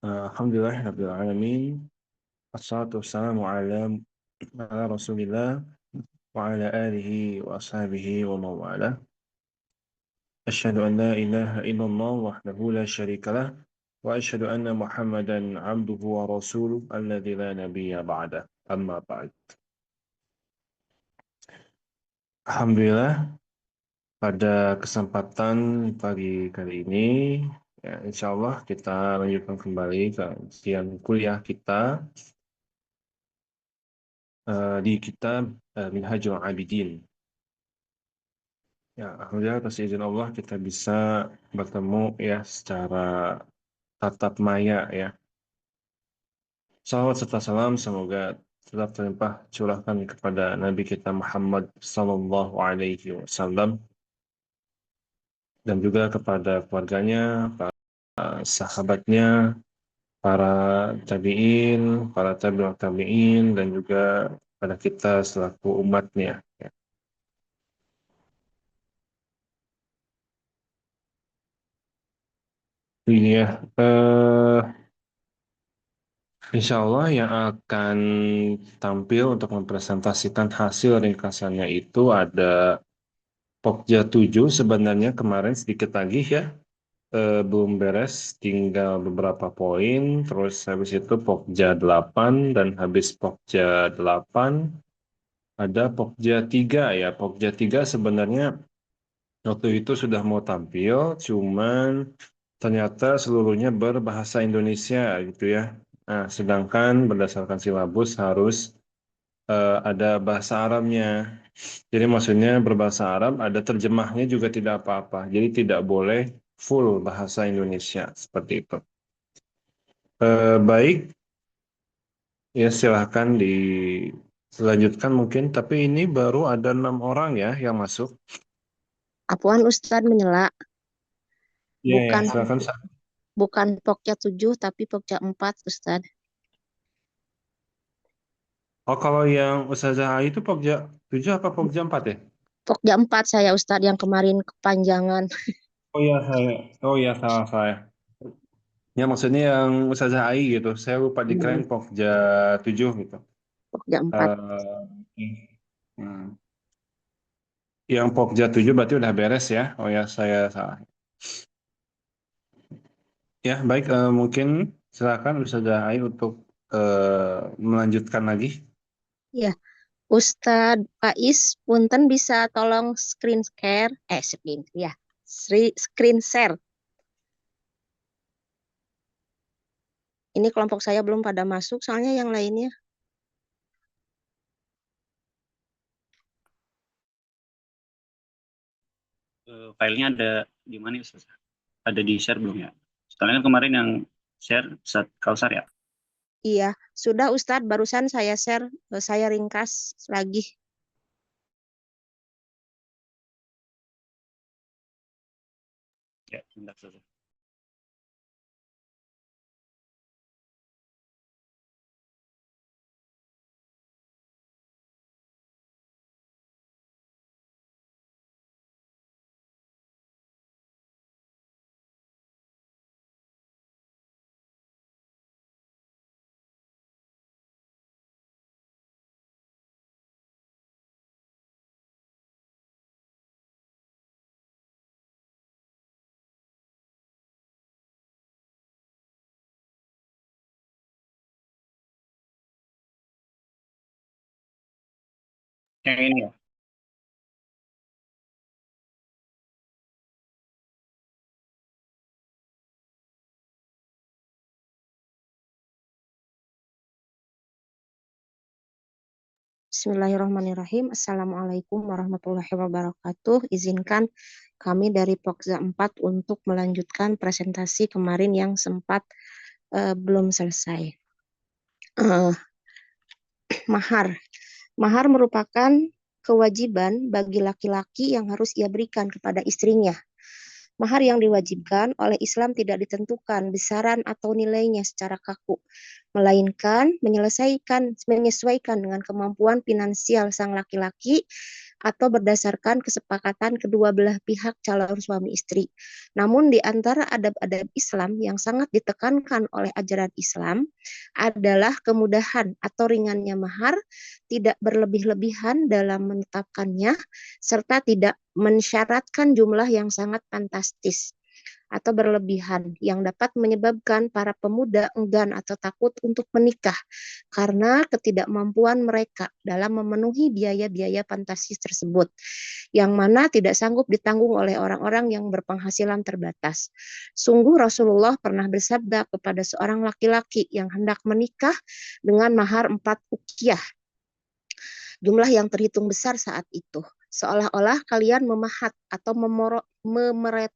Alhamdulillah Rabbil Alamin. Assalatu wassalamu ala Rasulillah wa ala alihi wa ashabihi wa mawala. Asyhadu an la ilaha illallah wahdahu la syarika lah wa asyhadu anna Muhammadan abduhu wa rasuluh alladzi la nabiyya ba'da. Amma ba'd. Alhamdulillah pada kesempatan pagi kali ini ya, insya Allah kita lanjutkan kembali kajian kuliah kita di kitab Minhajul Abidin. Ya, alhamdulillah atas izin Allah kita bisa bertemu ya secara tatap maya ya. Salawat serta salam semoga tetap terlimpah curahkan kepada Nabi kita Muhammad Sallallahu Alaihi Wasallam dan juga kepada keluarganya, para sahabatnya, para tabiin, para tabi'ut tabi'in dan juga pada kita selaku umatnya. Ya. Ini ya, insya Allah yang akan tampil untuk mempresentasikan hasil ringkasannya itu ada Pokja 7 sebenarnya kemarin sedikit lagi ya, belum beres, tinggal beberapa poin, terus habis itu Pokja 8 dan habis Pokja 8 ada Pokja 3 ya, Pokja 3 sebenarnya waktu itu sudah mau tampil, cuman ternyata seluruhnya berbahasa Indonesia gitu ya. Nah, sedangkan berdasarkan silabus harus ada bahasa Arabnya. Jadi maksudnya berbahasa Arab, ada terjemahnya juga tidak apa-apa. Jadi tidak boleh full bahasa Indonesia seperti itu. Baik, ya silahkan dilanjutkan mungkin. Tapi ini baru ada 6 orang ya yang masuk. Afwan Ustadz menyela, Iya ya, bukan silakan. bukan Pokja 7 tapi Pokja 4 Ustadz. Oh, kalau yang Ustazah Ai itu Pokja 7 apa Pokja 4 ya? Pokja 4 saya Ustadz yang kemarin kepanjangan. Oh iya saya. Oh iya salah saya. Ya maksudnya yang Ustazah Ai gitu. Saya lupa dikirain Hmm, Pokja 7 gitu. Pokja 4. Hmm. Yang Pokja 7 berarti udah beres ya. Oh ya saya salah. Ya baik, mungkin silakan Ustazah Ai untuk melanjutkan lagi. Ya, Ustadz Faiz, punten bisa tolong screen share. Ini kelompok saya belum pada masuk, soalnya yang lainnya. Filenya ada di mana Ustaz? Ada di share belum ya? Soalnya kan kemarin yang share Ustaz Kausar ya. Iya, sudah Ustadz, barusan saya share, saya ringkas lagi. Ya, sebentar Ustaz. Yang ini ya. Bismillahirrahmanirrahim. Assalamualaikum warahmatullahi wabarakatuh. Izinkan kami dari Pokja 4 untuk melanjutkan presentasi kemarin yang sempat belum selesai. Eh, mahar. Mahar merupakan kewajiban bagi laki-laki yang harus ia berikan kepada istrinya. Mahar yang diwajibkan oleh Islam tidak ditentukan besaran atau nilainya secara kaku, melainkan menyesuaikan dengan kemampuan finansial sang laki-laki atau berdasarkan kesepakatan kedua belah pihak calon suami istri. Namun di antara adab-adab Islam yang sangat ditekankan oleh ajaran Islam adalah kemudahan atau ringannya mahar, tidak berlebih-lebihan dalam menetapkannya, serta tidak mensyaratkan jumlah yang sangat fantastis atau berlebihan yang dapat menyebabkan para pemuda enggan atau takut untuk menikah karena ketidakmampuan mereka dalam memenuhi biaya-biaya fantastis tersebut yang mana tidak sanggup ditanggung oleh orang-orang yang berpenghasilan terbatas. Sungguh Rasulullah pernah bersabda kepada seorang laki-laki yang hendak menikah dengan mahar 4 uqyah, jumlah yang terhitung besar saat itu. Seolah-olah kalian memahat atau memeret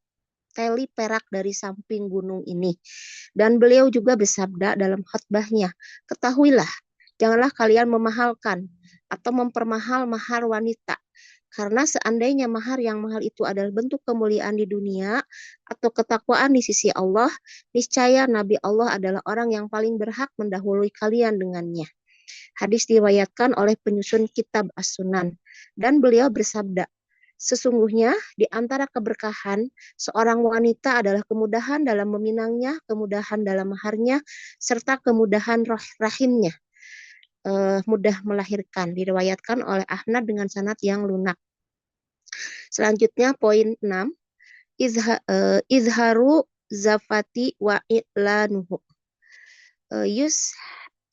teli perak dari samping gunung ini. Dan beliau juga bersabda dalam khutbahnya, ketahuilah, janganlah kalian memahalkan atau mempermahal mahar wanita. Karena seandainya mahar yang mahal itu adalah bentuk kemuliaan di dunia atau ketakwaan di sisi Allah, niscaya Nabi Allah adalah orang yang paling berhak mendahului kalian dengannya. Hadis diriwayatkan oleh penyusun kitab As-Sunan. Dan beliau bersabda, sesungguhnya di antara keberkahan seorang wanita adalah kemudahan dalam meminangnya, kemudahan dalam maharnya, serta kemudahan rahimnya, mudah melahirkan. Diriwayatkan oleh Ahmad dengan sanad yang lunak. Selanjutnya poin 6, izharu zafati wa i'lanuhu.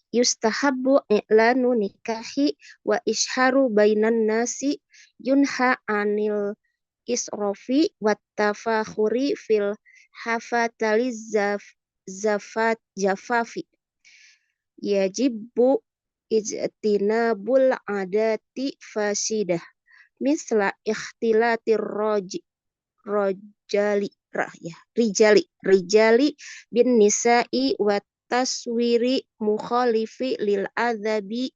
Yustahabbu i'lanu nikahi wa isharu bainan nasi yunha anil isrofi wat tafakhuri fil hafataliz zafat jafafi yajibu ijtinabul adati fasidah misla ikhtilatir rijali bin nisa'i wat taswiri mukhalifi lil adzabi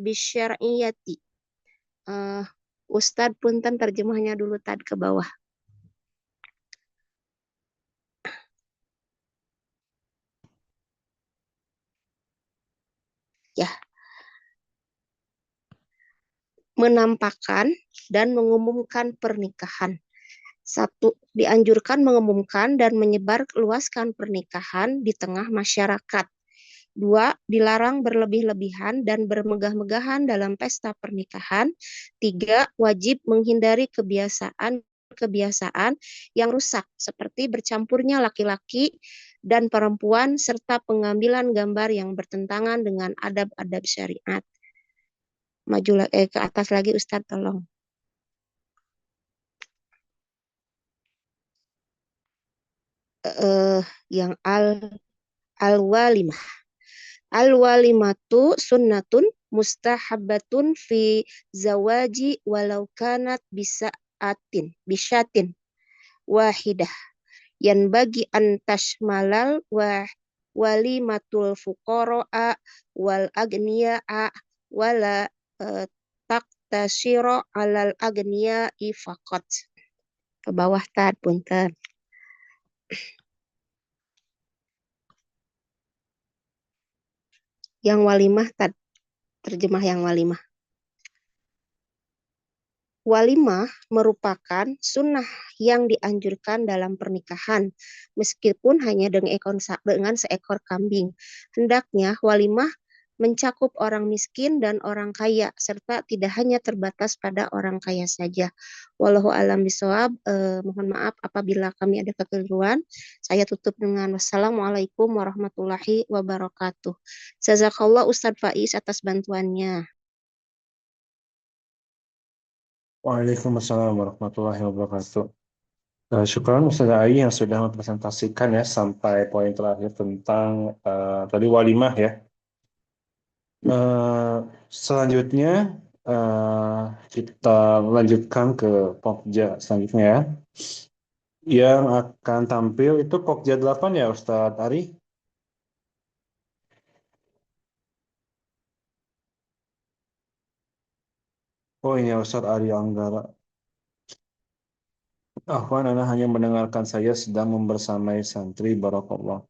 syar'iyati. Ustadz punten terjemahnya dulu tad ke bawah. Ya. Menampakkan dan mengumumkan pernikahan. 1. Dianjurkan mengumumkan dan menyebarluaskan pernikahan di tengah masyarakat. 2. Dilarang berlebih-lebihan dan bermegah-megahan dalam pesta pernikahan. 3. Wajib menghindari kebiasaan yang rusak seperti bercampurnya laki-laki dan perempuan serta pengambilan gambar yang bertentangan dengan adab-adab syariat. Maju ke atas lagi Ustadz tolong. Yang al-walimah. Al-walimatu sunnatun mustahabbatun fi zawaji walau kanat bisyatin wahidah. Yang bagi antashmalal walimatul fuqara'a wal agniya'a wala taktasiro alal agniya'i faqat. Ke bawah tad punten. Yang walimah tad, terjemah yang walimah. Walimah merupakan sunnah yang dianjurkan dalam pernikahan, meskipun hanya dengan seekor kambing. Hendaknya walimah mencakup orang miskin dan orang kaya, serta tidak hanya terbatas pada orang kaya saja. Wallahu a'lam bishawab. Mohon maaf apabila kami ada kekeliruan. Saya tutup dengan wassalamualaikum warahmatullahi wabarakatuh. Jazakallah Ustadz Faiz atas bantuannya. Waalaikumsalam warahmatullahi wabarakatuh. Syukran Ustaz Ai yang sudah mempresentasikan ya sampai poin terakhir tentang tadi walimah ya. Selanjutnya kita lanjutkan ke Pokja selanjutnya ya. Yang akan tampil itu Pokja 8 ya Ustadz Ari. Oh ini ya Ustadz Ari Anggara. Afwan, Anda hanya mendengarkan saya sedang membersamai santri barakallah.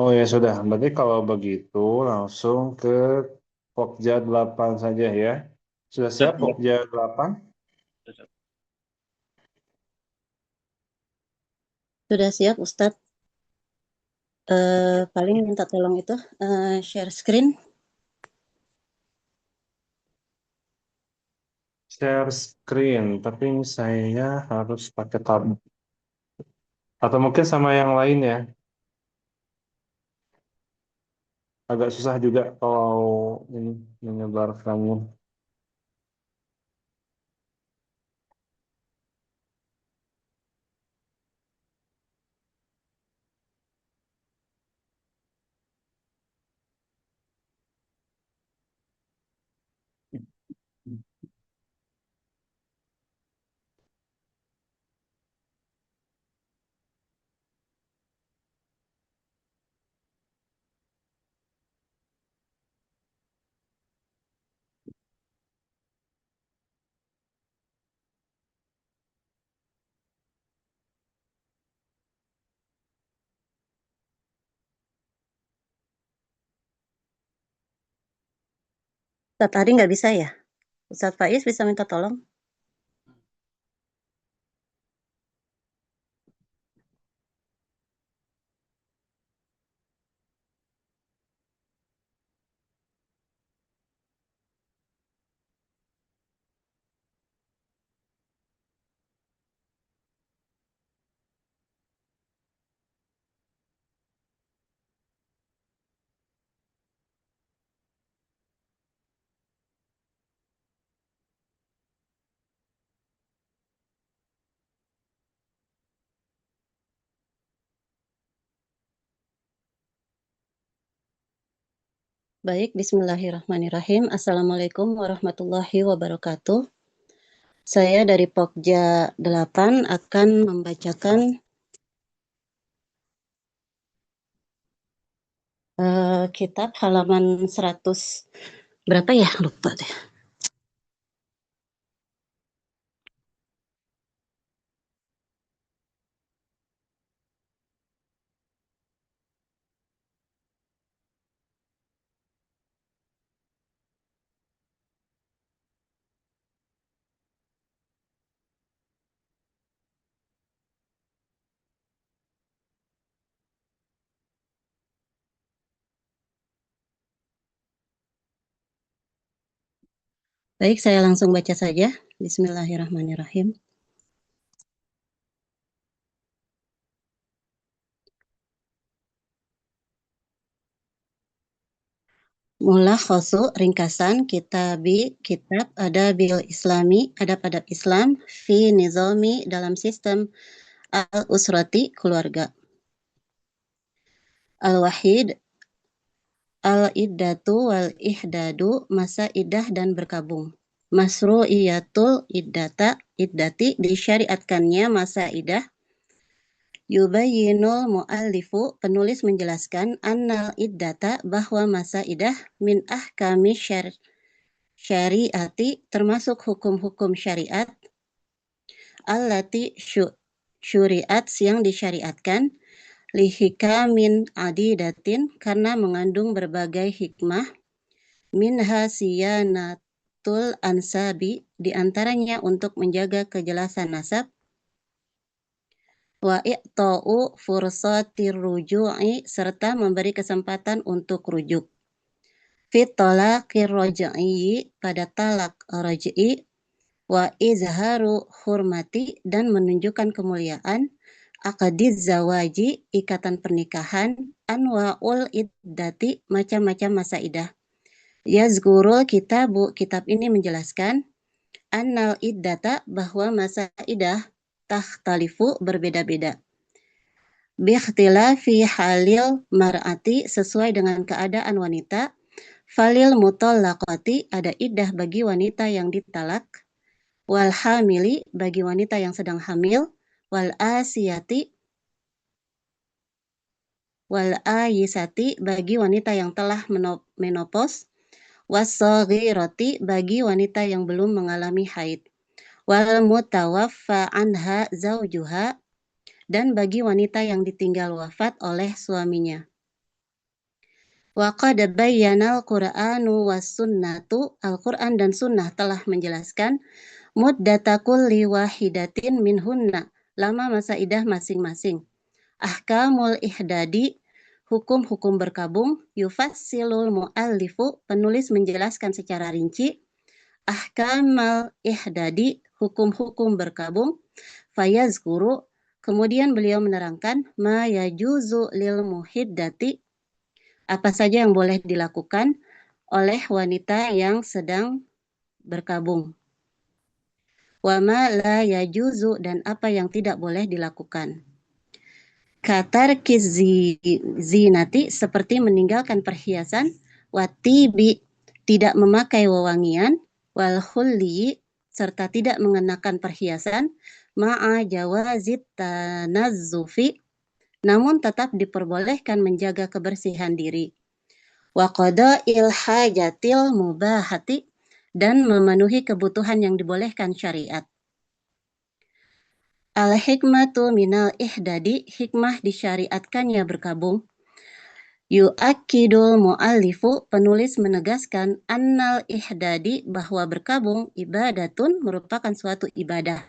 Oh ya sudah, berarti kalau begitu langsung ke Pokja 8 saja ya. Sudah Ustaz, siap Pokja 8? Ustaz. Sudah siap, Ustadz. Paling minta tolong itu share screen. Share screen, tapi ini saya harus pakai tab. Atau mungkin sama yang lain ya. Agak susah juga kalau ini menyebarkannya. Ustadz Ari nggak bisa ya? Ustadz Faiz bisa minta tolong? Baik, bismillahirrahmanirrahim. Assalamualaikum warahmatullahi wabarakatuh. Saya dari Pokja 8 akan membacakan kitab halaman 100 berapa ya? Lupa deh. Baik, saya langsung baca saja. Bismillahirrahmanirrahim. Mulakhasu ringkasan kitab adabil islami, adab-adab Islam fi nizami dalam sistem al-usrati keluarga. Al-wahid al-iddatu wal ihdadu masa iddah dan berkabung. Masru'iyatul iddati disyariatkannya masa iddah. Yubayyinul mu'allifu penulis menjelaskan annal iddata bahwa masa iddah min ahkami syariati termasuk hukum-hukum syariat allati syuriat yang disyariatkan lihikamin adidatin karena mengandung berbagai hikmah minha siyanatul ansabi diantaranya untuk menjaga kejelasan nasab wa i'ta'u fursatir ruju'i serta memberi kesempatan untuk rujuk fit talaqir raj'i pada talak raj'i wa izharu hurmati dan menunjukkan kemuliaan akadiz zawaji ikatan pernikahan anwaul iddati macam-macam masa iddah. Yazgurul kitab ini menjelaskan annal iddata bahwa masa iddah takhtalifu berbeda-beda. Biikhtilafi halil mar'ati sesuai dengan keadaan wanita. Falil mutallaqati ada iddah bagi wanita yang ditalak. Wal hamili bagi wanita yang sedang hamil. Wal asiyati wal ayisati bagi wanita yang telah menopause. Was-saghirati bagi wanita yang belum mengalami haid. Wal mutawaffa anha zaujuha dan bagi wanita yang ditinggal wafat oleh suaminya. Wa qad bayyana al-Qur'anu was sunnatu, Al-Qur'an dan sunnah telah menjelaskan muddata kulli wahidatin minhunna, lama masa idah masing-masing. Ahkamul ihdadi, hukum-hukum berkabung. Yufassilul mu'allifu, penulis menjelaskan secara rinci. Ahkamal ihdadi, hukum-hukum berkabung. Fayazkuru, kemudian beliau menerangkan ma yajuzu lil muhiddati, apa saja yang boleh dilakukan oleh wanita yang sedang berkabung. Wa ma la yajuzu, dan apa yang tidak boleh dilakukan. Katar zinati, seperti meninggalkan perhiasan. Watibi, tidak memakai wewangian. Wal khulli, serta tidak mengenakan perhiasan. Ma'a jawazit tanazzufi, namun tetap diperbolehkan menjaga kebersihan diri. Wa qada'il hajatil mubahati, dan memenuhi kebutuhan yang dibolehkan syariat. Al-hikmatu minal ihdadi, hikmah disyariatkannya berkabung. Yu'akidul mu'allifu, penulis menegaskan annal ihdadi, bahwa berkabung ibadatun, merupakan suatu ibadah.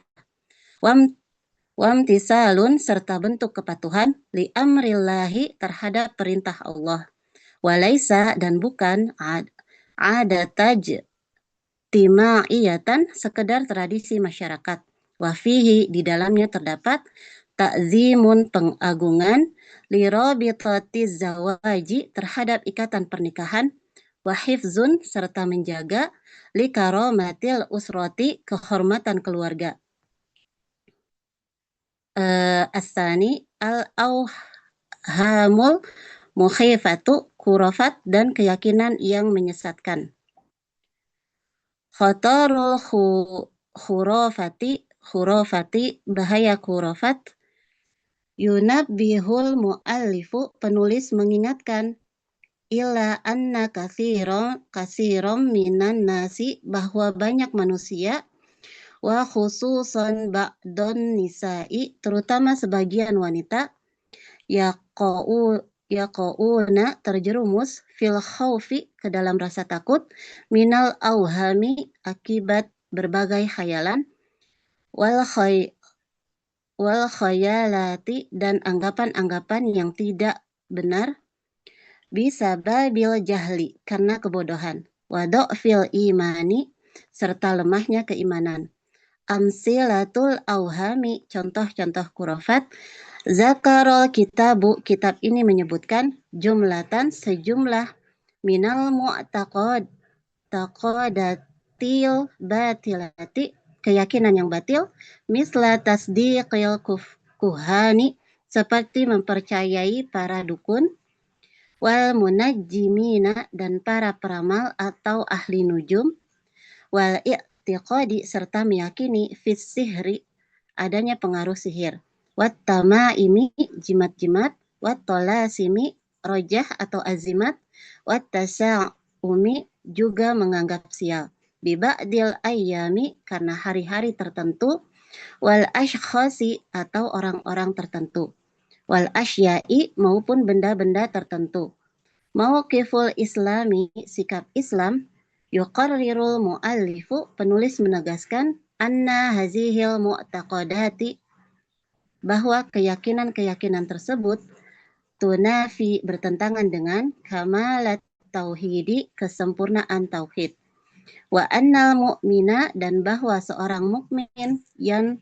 Wamtisalun, serta bentuk kepatuhan li amrillahi, terhadap perintah Allah. Walaisa, dan bukan adataj timaiyatan, sekedar tradisi masyarakat. Wafihi, di dalamnya terdapat ta'zimun, pengagungan, lirabitatiz zawaji, terhadap ikatan pernikahan. Wahifzun, serta menjaga, likaromatil usrati, kehormatan keluarga. As-sani al-auhamul mukhifatu, khurafat dan keyakinan yang menyesatkan. Khatarul khurafati, bahaya khurafat. Yunabbihul mu'allifu, penulis mengingatkan, ila anna kathiron minan nasi, bahwa banyak manusia, wa khususan ba'don nisa'i, terutama sebagian wanita, yaqa'una, terjerumus, fil khaufi, ke dalam rasa takut, minal auhami, akibat berbagai khayalan, wal khayalati, dan anggapan-anggapan yang tidak benar, bisa babil jahli, karena kebodohan, wa fil imani, serta lemahnya keimanan. Amsilatul auhami, contoh-contoh khurafat. Zakarul kitabu, kitab ini menyebutkan, jumlatan, sejumlah, minal mu'taqadatil batilati, keyakinan yang batil, misla tasdiqil kuhani, seperti mempercayai para dukun, wal munajjimina, dan para peramal atau ahli nujum, wal i'tiqadi, serta meyakini, fis sihri, adanya pengaruh sihir, wat tamaimi, jimat-jimat, wat tolasimi, rojah atau azimat, wat tasa'umi, juga menganggap sial, biba'dil ayyami, karena hari-hari tertentu, wal ashkhasi, atau orang-orang tertentu, wal asyai, maupun benda-benda tertentu. Mauqiful islami, sikap Islam. Yuqarrirul mu'allifu, penulis menegaskan, anna hazihil mu'taqadati, bahwa keyakinan-keyakinan tersebut, tunafi, bertentangan dengan, kamalat tauhidi, kesempurnaan tauhid. Wa annal mu'mina, dan bahwa seorang mukmin yang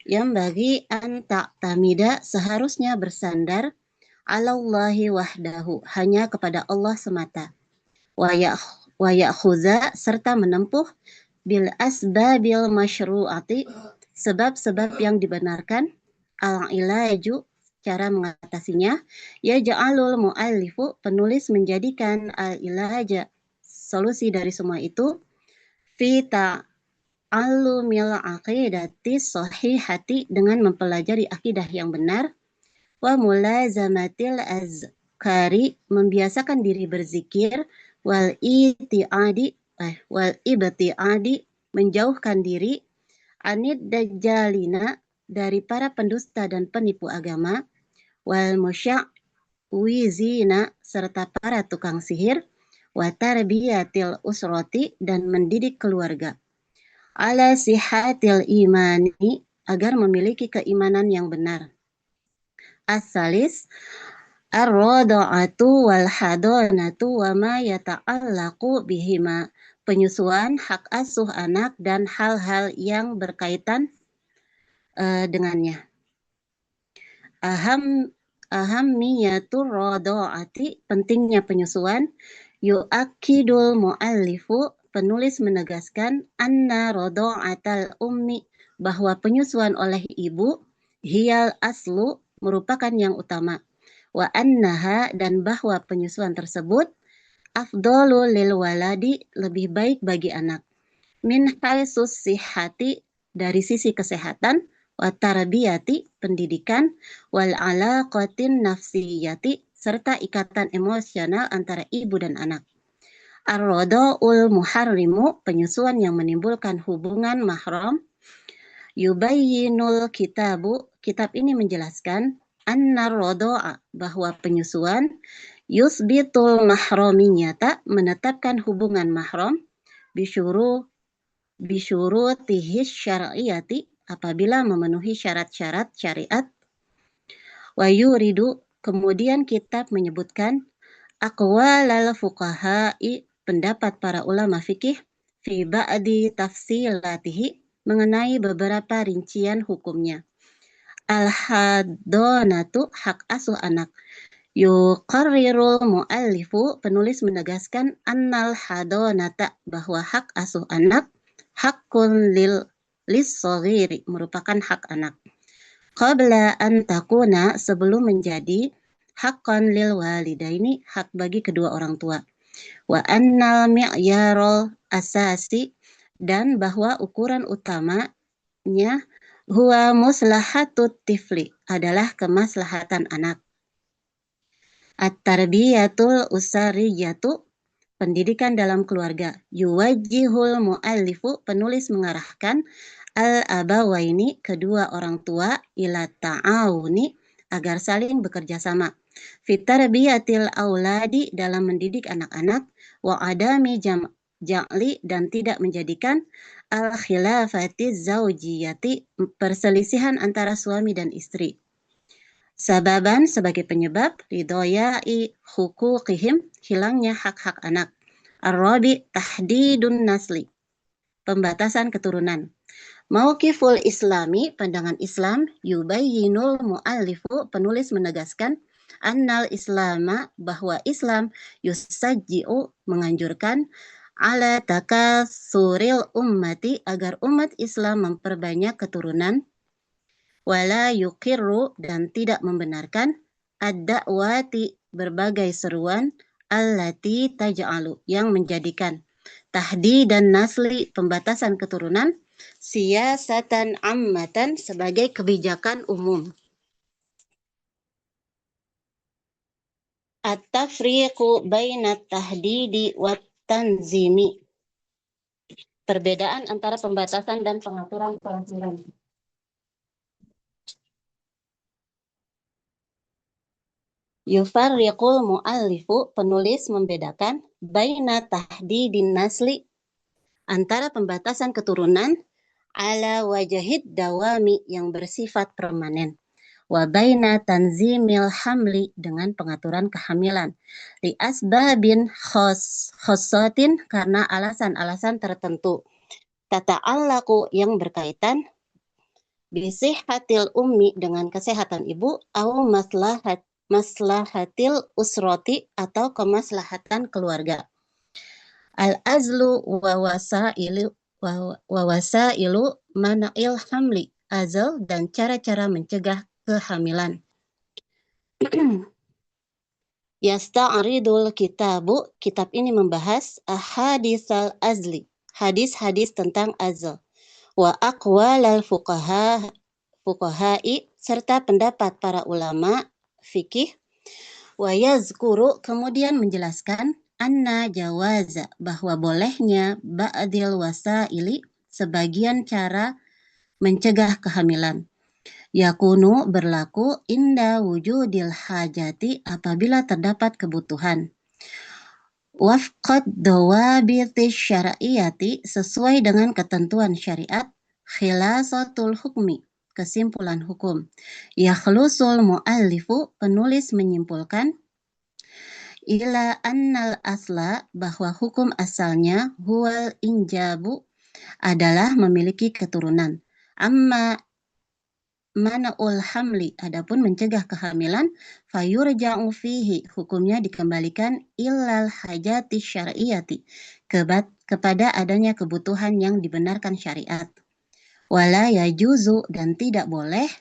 bagi an ta'tamida, seharusnya bersandar, alallahi wahdahu, hanya kepada Allah semata. Wa ya'khudha, serta menempuh, bil asbabil masyru'ati, sebab-sebab yang dibenarkan, al-ilaju, cara mengatasinya. Yaj'alul mu'allifu, penulis menjadikan al-ilaja, solusi dari semua itu, fi ta'allumil aqidati sahihati, dengan mempelajari akidah yang benar, wa mulazamatil azkari, membiasakan diri berzikir, wal ibtiadi, menjauhkan diri, anid dajjalina, dari para pendusta dan penipu agama, wal wizina serta para tukang sihir, wa tarbiyatil usrati dan mendidik keluarga, ala sihatil imani agar memiliki keimanan yang benar. As-salis ar-rada'atu wal hadanatu wa ma yata'allaqu bihima, penyusuan, hak asuh anak dan hal-hal yang berkaitan dengannya. Ahammiyatur rada'ati, pentingnya penyusuan. Yu'akidul mu'allifu, penulis menegaskan, anna rada'atal ummi, bahwa penyusuan oleh ibu, hiyal aslu, merupakan yang utama. Wa annaha, dan bahwa penyusuan tersebut, afdalu lil waladi, lebih baik bagi anak. Min haisus sihhati, dari sisi kesehatan, wa tarbiyati, pendidikan, wal alaqatin nafsiyati, serta ikatan emosional antara ibu dan anak. Ar-rada'ul muharrimu, penyusuan yang menimbulkan hubungan mahram. Yubayyinul kitabu, kitab ini menjelaskan, annar rada'a, bahwa penyusuan, yusbitul mahramiyata, menetapkan hubungan mahram, bisyurutihis syar'iyati, apabila memenuhi syarat-syarat syariat. Wa yuridu, kemudian kitab menyebutkan, aqwalal fuqaha'i, pendapat para ulama fikih, fi ba'di tafsilatihi, mengenai beberapa rincian hukumnya. Al-hadonatu, hak asuh anak. Yuqarrirul mu'allifu, penulis menegaskan, annal hadonata, bahwa hak asuh anak, hakun lis-shaghiri, merupakan hak anak. Qabla an takuna, sebelum menjadi haqqan lil walidaini, hak bagi kedua orang tua. Wa annal mi'yarul asasi, dan bahwa ukuran utamanya huwa maslahatut tifli, adalah kemaslahatan anak. At-tarbiyatul usariyatu, pendidikan dalam keluarga. Yuwajjihul mu'allifu, penulis mengarahkan, al-abawaini, kedua orang tua, ila ta'awuni, agar saling bekerja sama. Fitarbiyatil auladi, dalam mendidik anak-anak, wa adami ja'li, dan tidak menjadikan al-khilafati zaujiyati, perselisihan antara suami dan istri. Sababan, sebagai penyebab, ridoyai huquqihim, hilangnya hak-hak anak. Ar-rabi tahdidun nasli, pembatasan keturunan. Mauqiful islami, pandangan Islam. Yubayyinul mu'allifu, penulis menegaskan, annal islama, bahwa Islam, yusajji'u, menganjurkan, ala takasuril ummati, agar umat Islam memperbanyak keturunan, wala yuqirru, dan tidak membenarkan, ad-da'wati, berbagai seruan, allati taj'alu, yang menjadikan, tahdid dan nasli, pembatasan keturunan, siyasatan ammatan, sebagai kebijakan umum. At-tafriqu bainat tahdidi wat tanzimi, perbedaan antara pembatasan dan pengaturan. Yufarriqul mu'allifu, penulis membedakan, baina tahdidin nasli, antara pembatasan keturunan, ala wajahid dawami, yang bersifat permanen, wa baina tanzimil hamli, dengan pengaturan kehamilan, li asbabin khossatin, karena alasan-alasan tertentu, tata'allaku, yang berkaitan, bisihhatil ummi, dengan kesehatan ibu, au maslahatil usroti, atau kemaslahatan keluarga. Al-azlu wa wasailu mana'il hamli, azal dan cara-cara mencegah kehamilan. Yasta'ridul kitabu, kitab ini membahas ahaditsal azli, hadis-hadis tentang azal, wa aqwalal fuqaha'i, serta pendapat para ulama fikih, wa yazkuru, kemudian menjelaskan, anna jawaza, bahwa bolehnya, ba'dil wasaili, sebagian cara mencegah kehamilan, yakunu berlaku inda wujudil hajati apabila terdapat kebutuhan. Wafqad dawabiti syar'iyati sesuai dengan ketentuan syariat. Khilasatul hukmi kesimpulan hukum. Yakhlusul mu'allifu penulis menyimpulkan ila annal asla bahwa hukum asalnya huwal injabu adalah memiliki keturunan. Amma mana'ul hamli adapun mencegah kehamilan fayurja'u fihi hukumnya dikembalikan illal hajati syar'iyati kepada adanya kebutuhan yang dibenarkan syariat. Wala yajuzu dan tidak boleh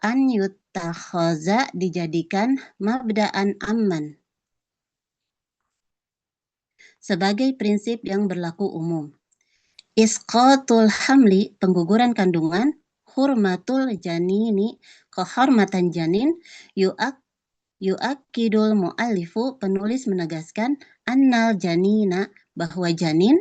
an yutakhaza dijadikan mabda'an amman sebagai prinsip yang berlaku umum. Isqatul hamli pengguguran kandungan, hurmatul janini kehormatan janin, yu'akidul mu'allifu penulis menegaskan annal janina bahwa janin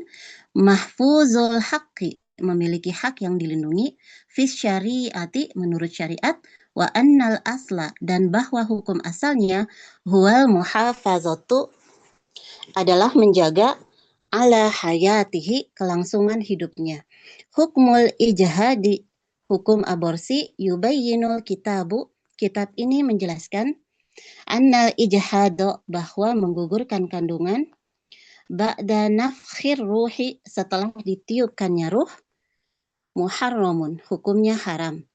mahfuzul haqqi memiliki hak yang dilindungi fis syariati menurut syariat wa annal asla dan bahwa hukum asalnya huwal muhafazatu adalah menjaga ala hayatihi kelangsungan hidupnya. Hukmul ijhadi hukum aborsi yubayyinul kitabu kitab ini menjelaskan annal ijhado bahwa menggugurkan kandungan ba'da nafkhir ruhi setelah ditiupkannya ruh muharramun hukumnya haram.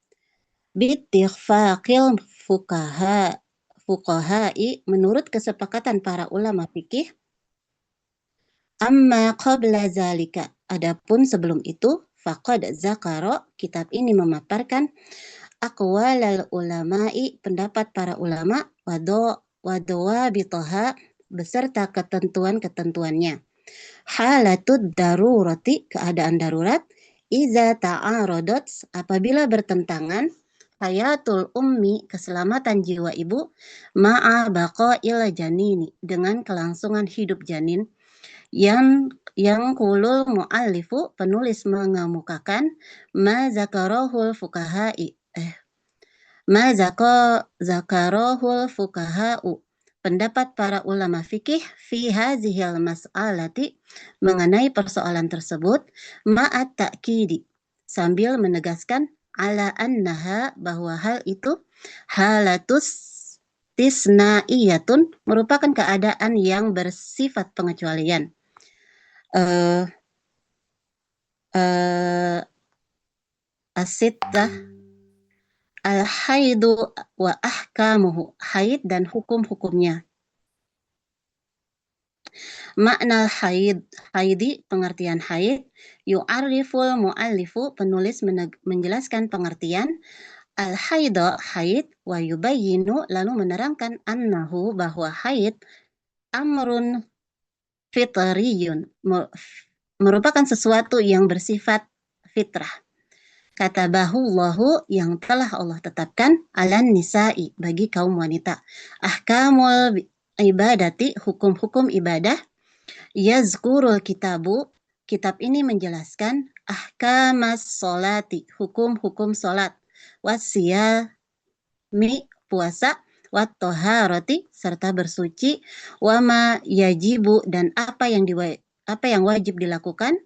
Bittifaqil fuqaha'i menurut kesepakatan para ulama fikih. Amma qabla zalika adapun sebelum itu faqad zakara kitab ini memaparkan aqwalal ulama'i pendapat para ulama wadawabitaha beserta ketentuan-ketentuannya. Halatud darurati keadaan darurat iza ta'aradat apabila bertentangan hayatul ummi keselamatan jiwa ibu ma'a baqail janini dengan kelangsungan hidup janin. Yang kulul mu'allifu penulis mengemukakan ma zakarahul fuqaha'i ma zakarahul fuqaha'u pendapat para ulama fikih fi hazihil mas'alati mengenai persoalan tersebut ma'at ta'kidi sambil menegaskan ala annaha bahwa hal itu halatus tisna'iyatun merupakan keadaan yang bersifat pengecualian. As-sittah al-haidu wa ahkamuhu haid dan hukum-hukumnya. Makna haidi pengertian haid yu'arriful mu'allifu penulis menjelaskan pengertian al-haidu haid wa yubayyinu lalu menerangkan annahu bahwa haid amrun fitriyun merupakan sesuatu yang bersifat fitrah. Katabahullahu yang telah Allah tetapkan alan nisa'i bagi kaum wanita. Ahkamul ibadati hukum-hukum ibadah. Yazkurul kitabu kitab ini menjelaskan ahkamas sholati hukum-hukum sholat. Wassiyami puasa. Wat-toharati serta bersuci, wama yajibu dan apa yang wajib dilakukan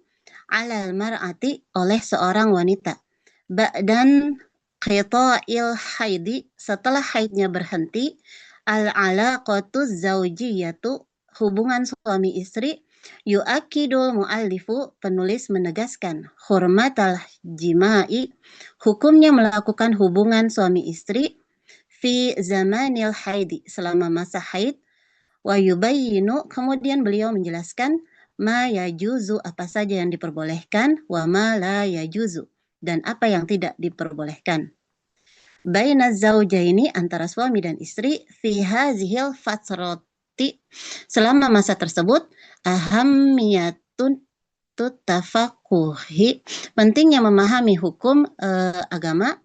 alal mar'ati oleh seorang wanita. Ba'dan qita'il haidi setelah haidnya berhenti al-alaqatu zaujiyatu hubungan suami istri yu'akidul mu'allifu penulis menegaskan hurmatal jima'i hukumnya melakukan hubungan suami istri fi zamanil haidi selama masa haid wa yubayyinu kemudian beliau menjelaskan ma yajuzu apa saja yang diperbolehkan wa ma la yajuzu dan apa yang tidak diperbolehkan baina zaujaini antara suami dan istri fi hazihil fatrati selama masa tersebut ahammiyatun tutafaquhi pentingnya memahami hukum agama.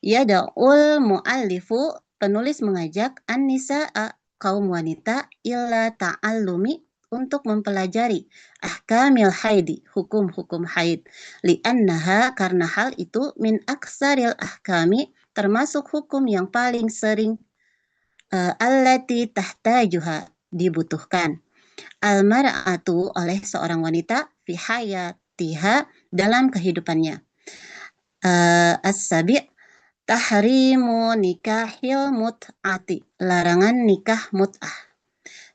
Yada'ul mu'allifu penulis mengajak an-nisa'a kaum wanita illa ta'allumi untuk mempelajari ahkamil haidi, hukum-hukum haid. Li'annaha, karena hal itu min aksaril ahkami, termasuk hukum yang paling sering allati tahtajuha, dibutuhkan. Al-mar'atu, oleh seorang wanita, fi hayatiha, dalam kehidupannya. As-sabi' tahrimu nikahil mut'ati, larangan nikah mut'ah.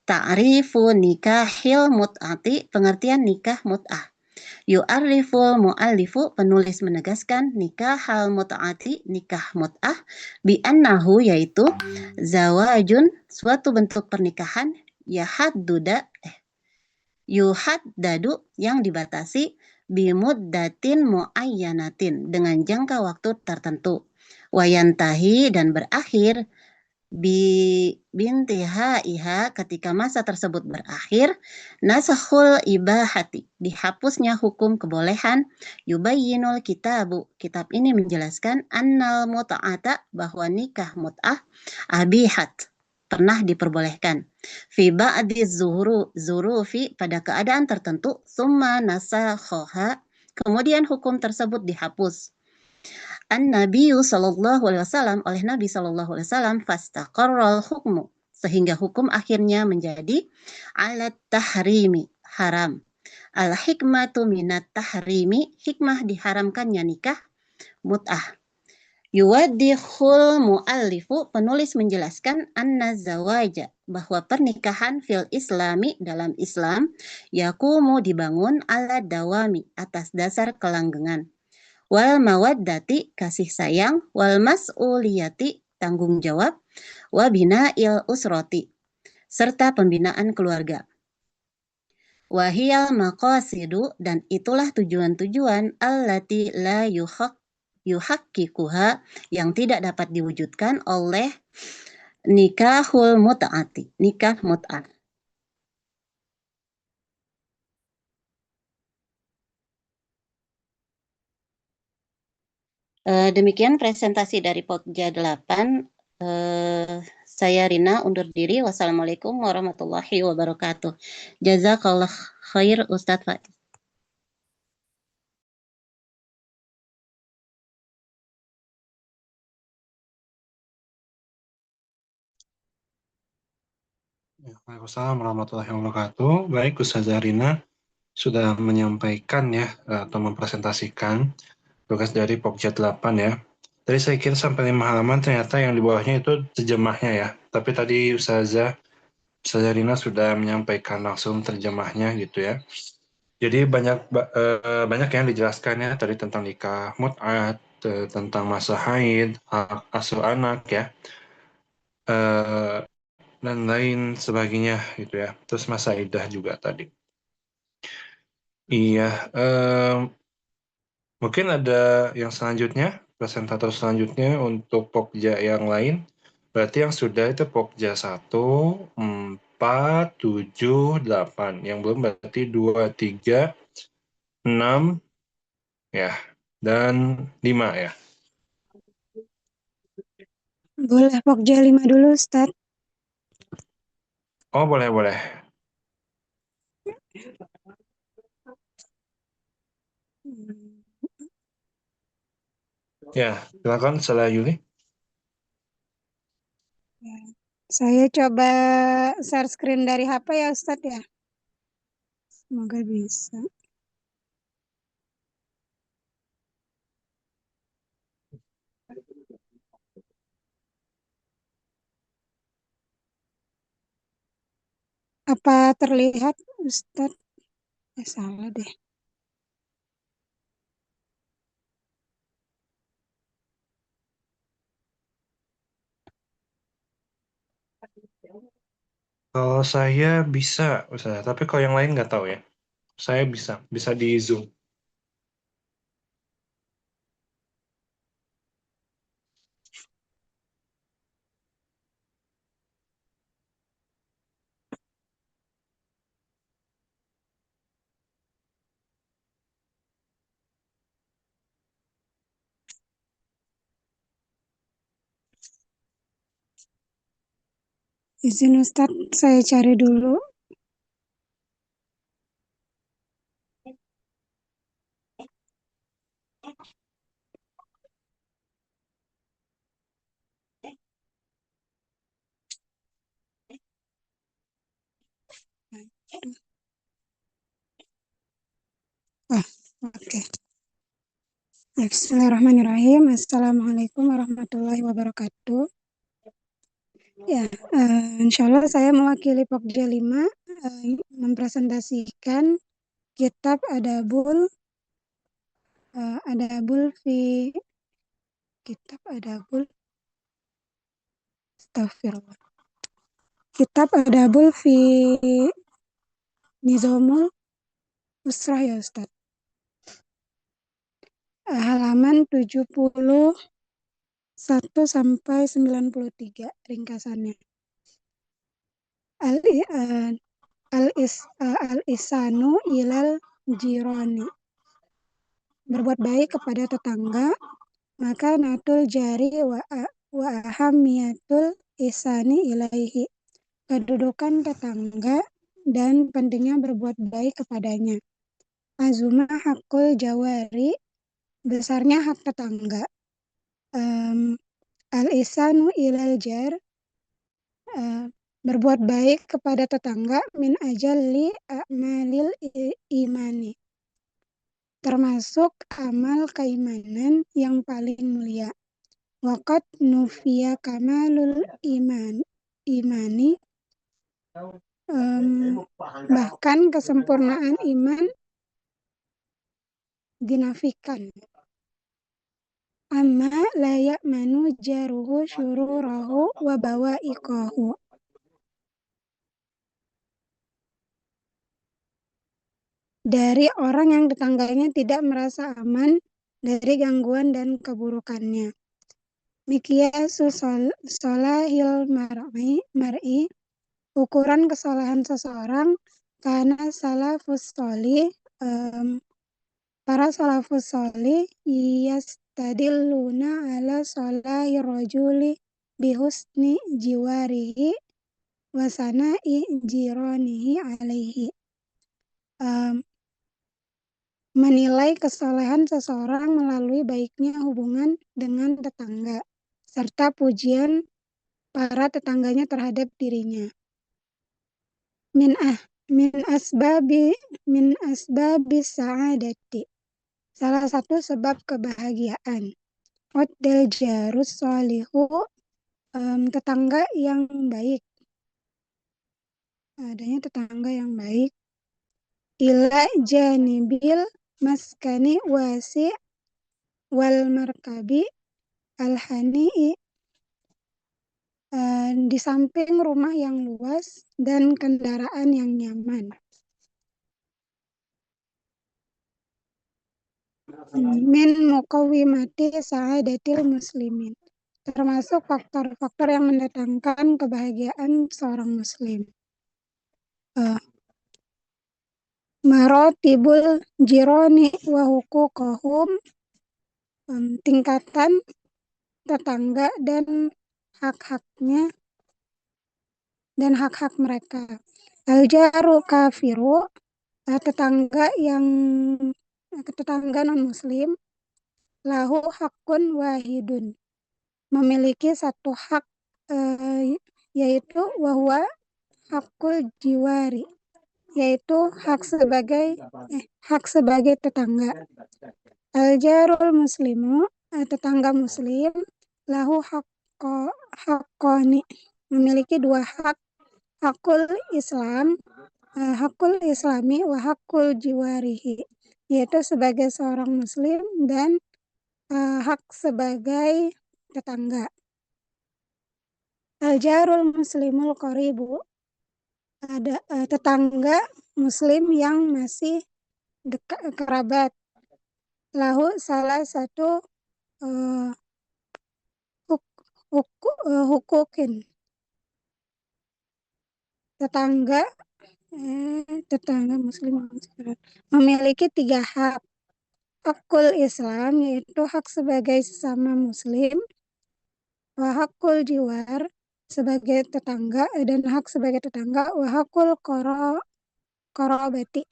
Ta'rifu nikahil mut'ati, pengertian nikah mut'ah. Yu'arriful mu'allifu, penulis menegaskan nikah hal mut'ati, nikah mut'ah, bi'annahu, yaitu zawajun, suatu bentuk pernikahan, yuhaddadu, yang dibatasi, bimuddatin muayyanatin, dengan jangka waktu tertentu, wayantahi, dan berakhir, bintihaiha, ketika masa tersebut berakhir, nasakhul ibahati, dihapusnya hukum kebolehan, yubayyinul kitabu, kitab ini menjelaskan, annal mut'ata, bahwa nikah mut'ah, abihat, pernah diperbolehkan, fi ba'di zurufi, pada keadaan tertentu, summa nasakhoha, kemudian hukum tersebut dihapus. An-Nabiyyu sallallahu alaihi wasallam, oleh Nabi sallallahu alaihi wasallam, fastaqarral hukmu, sehingga hukum akhirnya menjadi alat tahrimi, haram. Al-hikmatu minat tahrimi, hikmah diharamkannya nikah mut'ah. Yuwaddikhul mu'allifu, penulis menjelaskan, anna zawaja, bahwa pernikahan fil islami, dalam Islam, yakumu, dibangun, ala dawami, atas dasar kelanggengan, wal mawaddati, kasih sayang, wal mas'uliyati, tanggung jawab, wa bina'il usroti, serta pembinaan keluarga. Wahiyal maqasidu, dan itulah tujuan-tujuan, allati la yuhakkikuha, yang tidak dapat diwujudkan oleh nikahul mut'ati, nikah mut'ah. Demikian presentasi dari Pokja 8. Saya Rina undur diri. Wassalamualaikum warahmatullahi wabarakatuh. Jazakallah khair Ustadz Faiz. Waalaikumsalam warahmatullahi wabarakatuh. Baik, Ustazah Rina sudah menyampaikan ya atau mempresentasikan tugas dari Pokja 8 ya. Tadi saya kira sampai 5 halaman, ternyata yang di bawahnya itu terjemahnya ya. Tapi tadi Ustazah Rina sudah menyampaikan langsung terjemahnya gitu ya. Jadi banyak yang dijelaskan ya tadi tentang nikah mut'at, tentang masa haid, hak asuh anak ya, dan lain sebagainya gitu ya. Terus masa iddah juga tadi. Iya, mungkin ada yang selanjutnya, presentator selanjutnya untuk Pokja yang lain. Berarti yang sudah itu Pokja 1, 4, 7, 8. Yang belum berarti 2, 3, 6, ya, dan 5 ya. Boleh Pokja 5 dulu, Ustaz. Oh, boleh. Ya, silakan setelah Yuli. Saya coba share screen dari HP ya, Ustaz ya. Semoga bisa. Apa terlihat, Ustaz? Salah deh. Kalau saya bisa, tapi kalau yang lain nggak tahu ya. Saya bisa di Zoom. Izin Ustaz, saya cari dulu. Bismillahirrahmanirrahim. Assalamualaikum warahmatullahi wabarakatuh. Ya, insya Allah saya mewakili Pokja 5 mempresentasikan kitab Adabul fi kitab Adabul Astagfirullah. Kitab Adabul fi Nizamul Usrah ya Ustaz. Halaman 71 sampai 93 ringkasannya. Al-isanu ilal jirani. Berbuat baik kepada tetangga, maka natul jari wa ahamiyatul isani ilaihi. Kedudukan tetangga dan pentingnya berbuat baik kepadanya. Azuma hakul jawari, besarnya hak tetangga. Al-isanu ilal jar, berbuat baik kepada tetangga min ajalli a'malil imani, termasuk amal keimanan yang paling mulia. Waqad nufiya kamalul imani, bahkan kesempurnaan iman dinafikan. Amma la ya'manu jaruhu syururahu wa bawa'iqahu. Dari orang yang tetangganya tidak merasa aman dari gangguan dan keburukannya. Miqyasu solahil mar'i, ukuran kesalahan seseorang, karena salafus solih, para salafus solih yastadilluna ala solahi rajuli bihusni jiwarihi wasana'i jiranihi alaihi. Menilai kesalehan seseorang melalui baiknya hubungan dengan tetangga, serta pujian para tetangganya terhadap dirinya. Min asbabi sa'adati, salah satu sebab kebahagiaan. Waddal jarus solihu, tetangga yang baik. Adanya tetangga yang baik. Ila janibil maskani wasi wal markabi al-hani'i, di samping rumah yang luas dan kendaraan yang nyaman. Min muqawwimati sa'adatil muslimin, termasuk faktor-faktor yang mendatangkan kebahagiaan seorang muslim. Maratibul jirani wa huquqahum, tingkatan tetangga dan hak-haknya dan hak-hak mereka. Al-jaru kafiru, tetangga non muslim, lahu hakun wahidun, memiliki satu hak, yaitu wahwa hakul jiwari, yaitu hak sebagai tetangga. Al-jarul muslimu, tetangga muslim, lahu haqqani, memiliki dua hak, hakul islami wa hakul jiwarihi, yaitu sebagai seorang muslim dan hak sebagai tetangga. Al-jarul muslimul qaribu, ada tetangga muslim yang masih dekat kerabat. Lahu salah satu hukukin, tetangga muslim memiliki 3 hak. Hakul Islam, yaitu hak sebagai sesama muslim, wa hakul jiwar, sebagai tetangga, dan hak sebagai tetangga, wa hakul qarabati,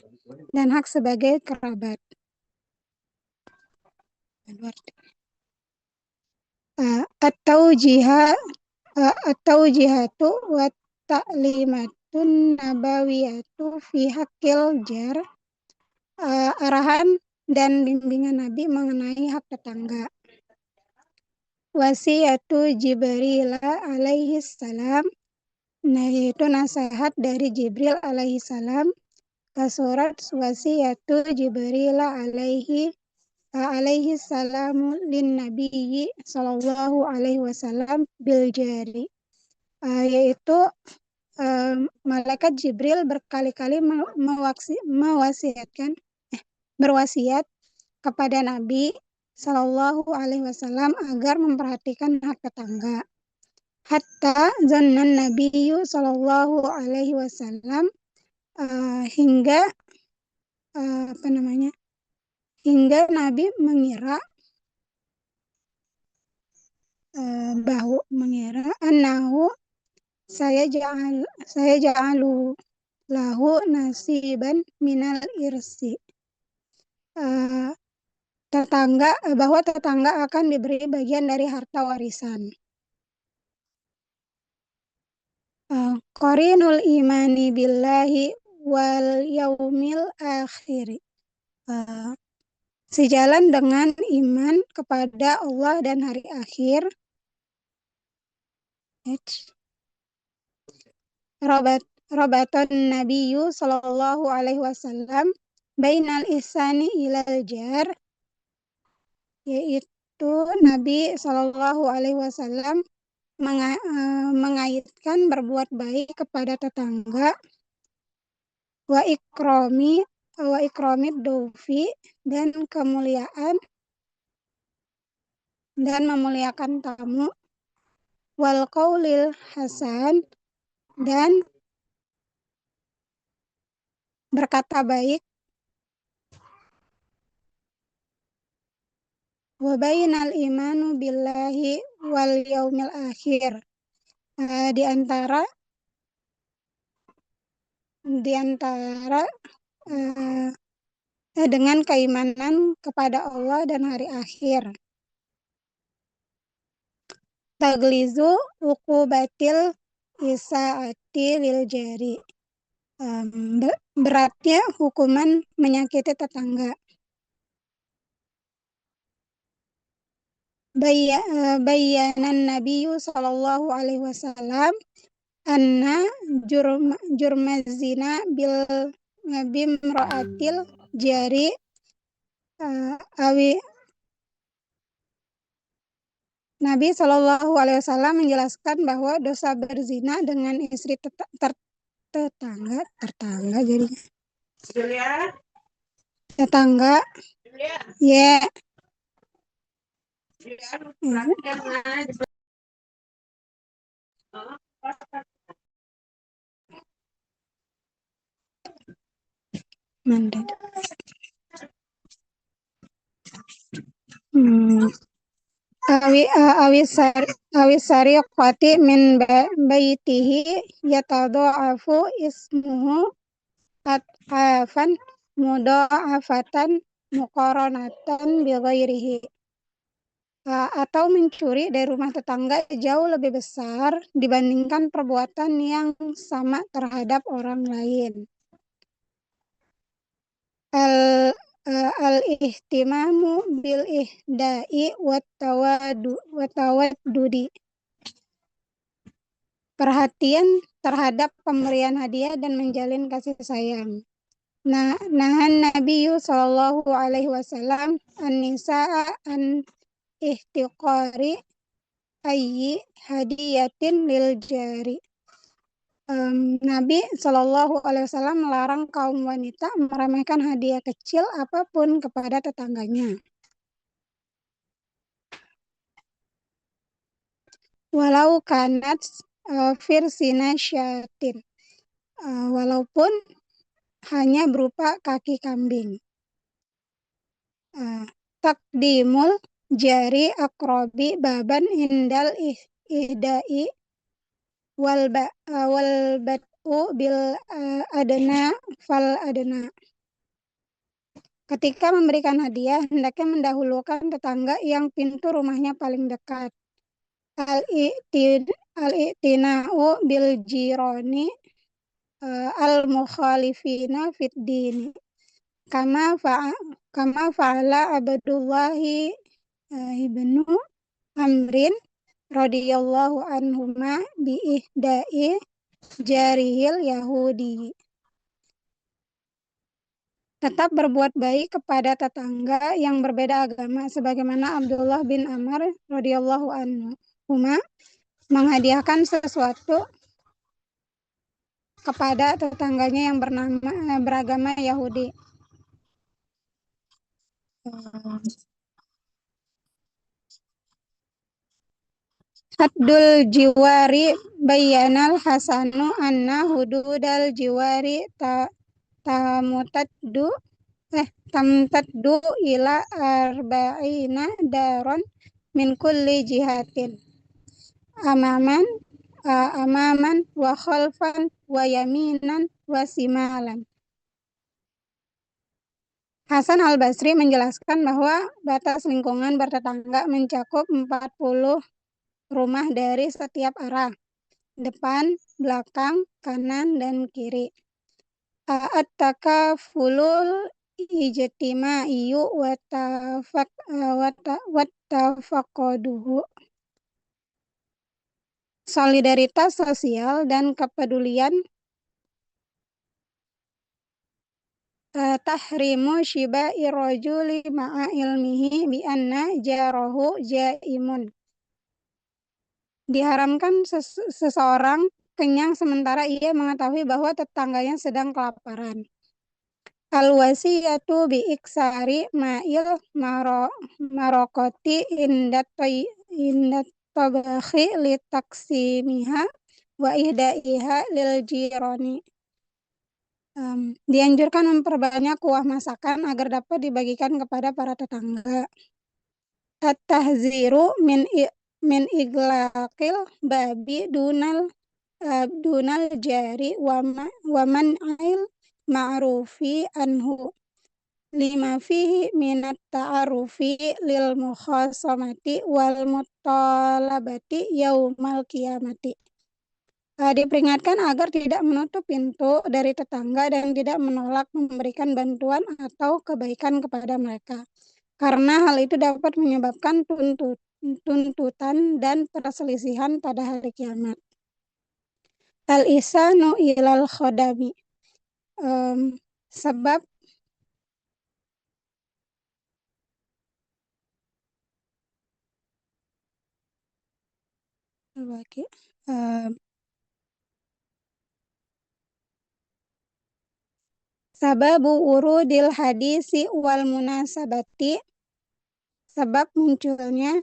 dan hak sebagai kerabat. At-taujihatu wa ta'limatun nabawiyatu fi haqqil jar, arahan dan bimbingan Nabi mengenai hak tetangga. Wasiyatu Jibril alaihi salam, nah yaitu nasihat dari Jibril alaihi salam, kasurat wasiyatu Jibril alaihi salamu lin nabiyyi sallallahu alaihi wasallam bil jari, yaitu malaikat Jibril berkali-kali berwasiat kepada Nabi Sallallahu Alaihi Wasallam agar memperhatikan hak tetangga. Hatta zannan Nabiyyu Sallallahu Alaihi Wasallam, hingga hingga Nabi mengira annahu saya ja'alu lahu nasiban minal irsi, bahwa tetangga akan diberi bagian dari harta warisan. Qarinul imani billahi wal yaumil akhir, sejalan dengan iman kepada Allah dan hari akhir. Rabaton Nabiyyu sallallahu alaihi wasallam bainal ihsani ilal jar, yaitu Nabi sallallahu alaihi wasallam mengaitkan berbuat baik kepada tetangga, wa ikrami dofi, dan kemuliaan dan memuliakan tamu, wal qaulil hasan, dan berkata baik, wa bainal imanu billahi wal yaumil akhir, di antara dengan keimanan kepada Allah dan hari akhir. Taglizu uqubatil isaati lil jari, beratnya hukuman menyakiti tetangga. Bayyanan Nabiyyu sallallahu alaihi wasallam anna jurmazina bimra'atil jari Nabi Shallallahu Alaihi Wasallam menjelaskan bahwa dosa berzina dengan istri tetangga ya. Mandat. Awisari qati min baitihi yatadha'afu ismuhu at'afan mudha'afatan muqaranatan bighairihi, atau mencuri dari rumah tetangga jauh lebih besar dibandingkan perbuatan yang sama terhadap orang lain. Al-ihtimamu bil ihda'i watawaddudi, perhatian terhadap pemberian hadiah dan menjalin kasih sayang. Nahan Nabiyyu sallallahu alaihi wasallam an-nisaa an ihtiqari ayyi hadiyatin lil jari. Nabi Shallallahu Alaihi Wasallam melarang kaum wanita meremehkan hadiah kecil apapun kepada tetangganya. Walau kanat firsina syatin, walaupun hanya berupa kaki kambing. Takdimul jari akrobi baban indal ihda'i wal bad'u bil adna fal adna. Ketika memberikan hadiah, hendaknya mendahulukan tetangga yang pintu rumahnya paling dekat. Al-i'tina'u bil jirani al-mukhalifina fid dini. Kama kama fa'ala Abdullahi ibnu Amrin radhiyallahu anhuma bi ihda'i jarihil Yahudi. Tetap berbuat baik kepada tetangga yang berbeda agama, sebagaimana Abdullah bin Amr radhiyallahu anhuma menghadiahkan sesuatu kepada tetangganya yang beragama Yahudi. Haddul jiwari bayyanal hasanu anna hududal jiwari tamtaddu ila arba'ina daron min kulli jihatin amaman wa khalfan wa yaminan wa simalan. Hasan al-Basri menjelaskan bahwa batas lingkungan bertetangga mencakup 40 rumah dari setiap arah, depan, belakang, kanan, dan kiri. At-takafulul ijtima'iyyu wa tafaqaduhu. Solidaritas sosial dan kepedulian. Tahrimu shiba'i rajuli ma'a ilmihi bi anna jarahu jaimun. Diharamkan seseorang kenyang sementara ia mengetahui bahwa tetangganya sedang kelaparan. Al-wasiyatu bi iksari ma'il marokoti indat tabakhi li taksimiha wa ihda'iha lil jirani. Dianjurkan memperbanyak kuah masakan agar dapat dibagikan kepada para tetangga. At-tahziru min iglaqil babi dunal jari wa man'il ma'rufi anhu lima fihi minat ta'arufi lil mukhasamati wal mutalabati yaumal qiyamati. Diperingatkan agar tidak menutup pintu dari tetangga dan tidak menolak memberikan bantuan atau kebaikan kepada mereka, karena hal itu dapat menyebabkan tuntutan dan perselisihan pada hari kiamat. Al-ihsanu ilal khodami, sebab sababu urudil hadisi wal munasabati, sebab munculnya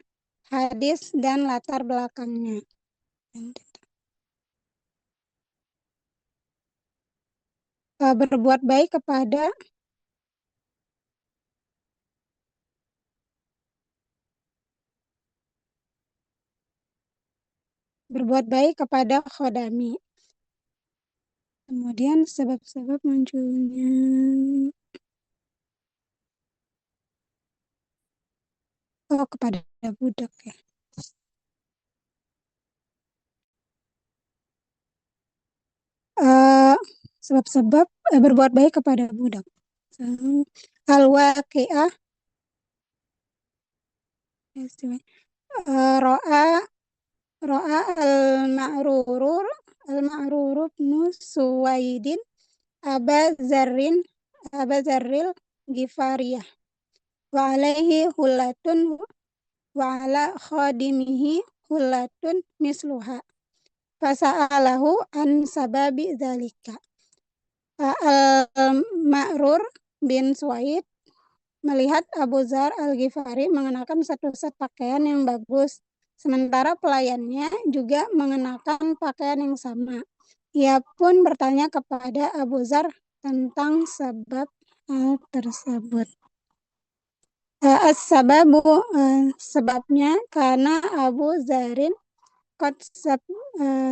hadis dan latar belakangnya. Berbuat baik kepada khodami. Kemudian sebab-sebab munculnya kepada budak ya. Sebab-sebab berbuat baik kepada budak. Al-waqi'ah ro'a al-ma'rur ibn Suwaidin Aba Zarril Gifariyah wa alaihi hullatun wa ala khadimihi hullatun misluha fasa'alahu an sababi dzalika. Al-Ma'rur bin Suwaid melihat Abu Dzar Al-Ghifari mengenakan satu set pakaian yang bagus, sementara pelayannya juga mengenakan pakaian yang sama. Ia pun bertanya kepada Abu Dzar tentang sebab hal tersebut. As-sababu, sebabnya karena Abu Dzarin qad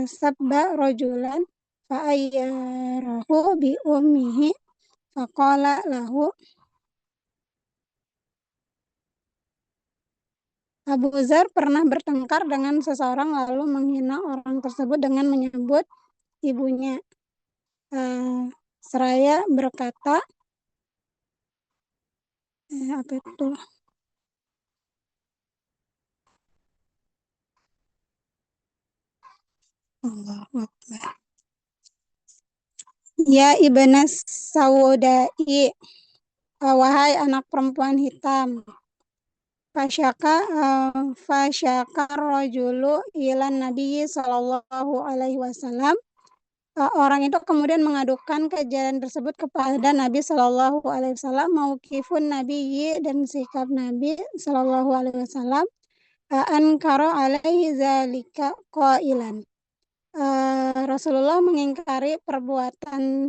sabba rajulan fa'ayyarahu bi ummihi faqala lahu. Abu Dzar pernah bertengkar dengan seseorang lalu menghina orang tersebut dengan menyebut ibunya. Seraya berkata, Apa itu? Allahu Akbar. Ya ibnas Saudai, wahai anak perempuan hitam. Fasyaka rajulu ilan Nabi sallallahu alaihi wasallam. Orang itu kemudian mengadukan kejadian tersebut kepada Nabi sallallahu alaihi wasallam, mauqifun Nabi dan sikap Nabi sallallahu alaihi wasallam, ankara alaihi zalika qailan. Rasulullah mengingkari perbuatan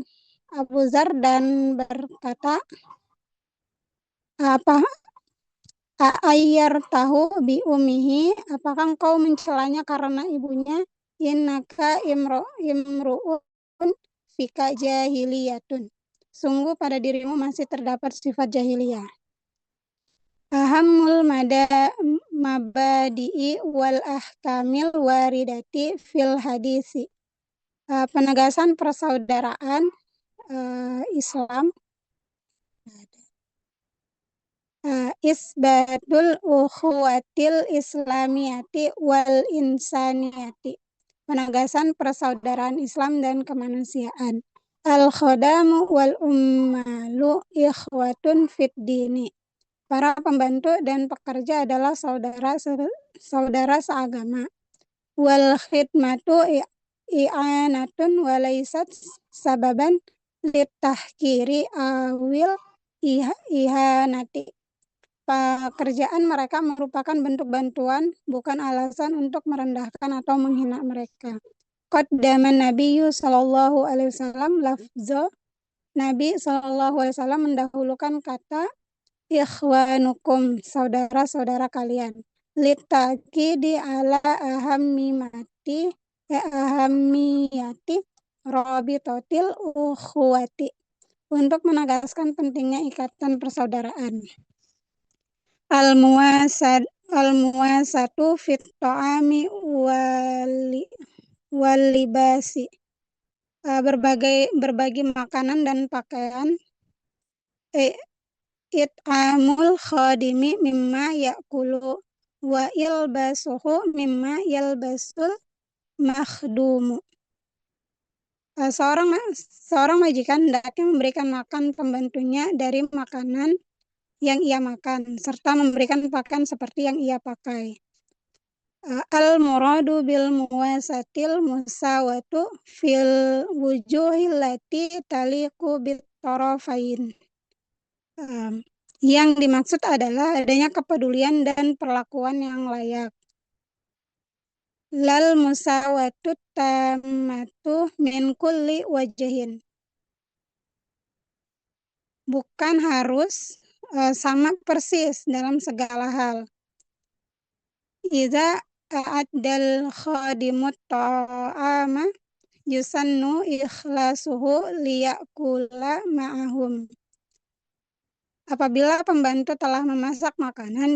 Abu Dzar dan berkata, apa ayar tahu bi umihi, apakah engkau mencelanya karena ibunya? Innaka imru'un fika jahiliyatun, sungguh pada dirimu masih terdapat sifat jahiliyah. Ahamul mabadi'i wal ahkamil waridati fil hadisi, penegasan persaudaraan Islam, isbatul ukhuwatil islamiyati wal insaniyati, penegasan persaudaraan Islam dan kemanusiaan. Al-khadamu wal ummalu ikhwatun fid dini, para pembantu dan pekerja adalah saudara seagama. Wal khidmatu i'anatun walaysat sababan litahkiri awil ihanati, pekerjaan mereka merupakan bentuk bantuan, bukan alasan untuk merendahkan atau menghina mereka. Qaddaman Nabiyyu sallallahu alaihi wasallam lafza, Nabi sallallahu alaihi wasallam mendahulukan kata ikhwanukum, saudara-saudara kalian, litakidi ala ahammiyati rabitotil ukhuwati, untuk menegaskan pentingnya ikatan persaudaraan. Al-muwasatu fit ta'ami wal libasi, berbagi makanan dan pakaian. It'amul khadimi mimma ya'kulu wa ilbasuhu mimma yalbasul makhdumu, seorang majikan hendaknya memberikan makan pembantunya dari makanan yang ia makan, serta memberikan pakaian seperti yang ia pakai. Al-muradu bil muwasatil musawatu fil wujuhil lati taliqu bit tarafain, yang dimaksud adalah adanya kepedulian dan perlakuan yang layak. Lal musawatu tammatu min kulli wajhin, bukan harus sama persis dalam segala hal. Idza a'addal khadimut ta'ama yusannu ikhlasuhu liya'kula ma'ahum, apabila pembantu telah memasak makanan,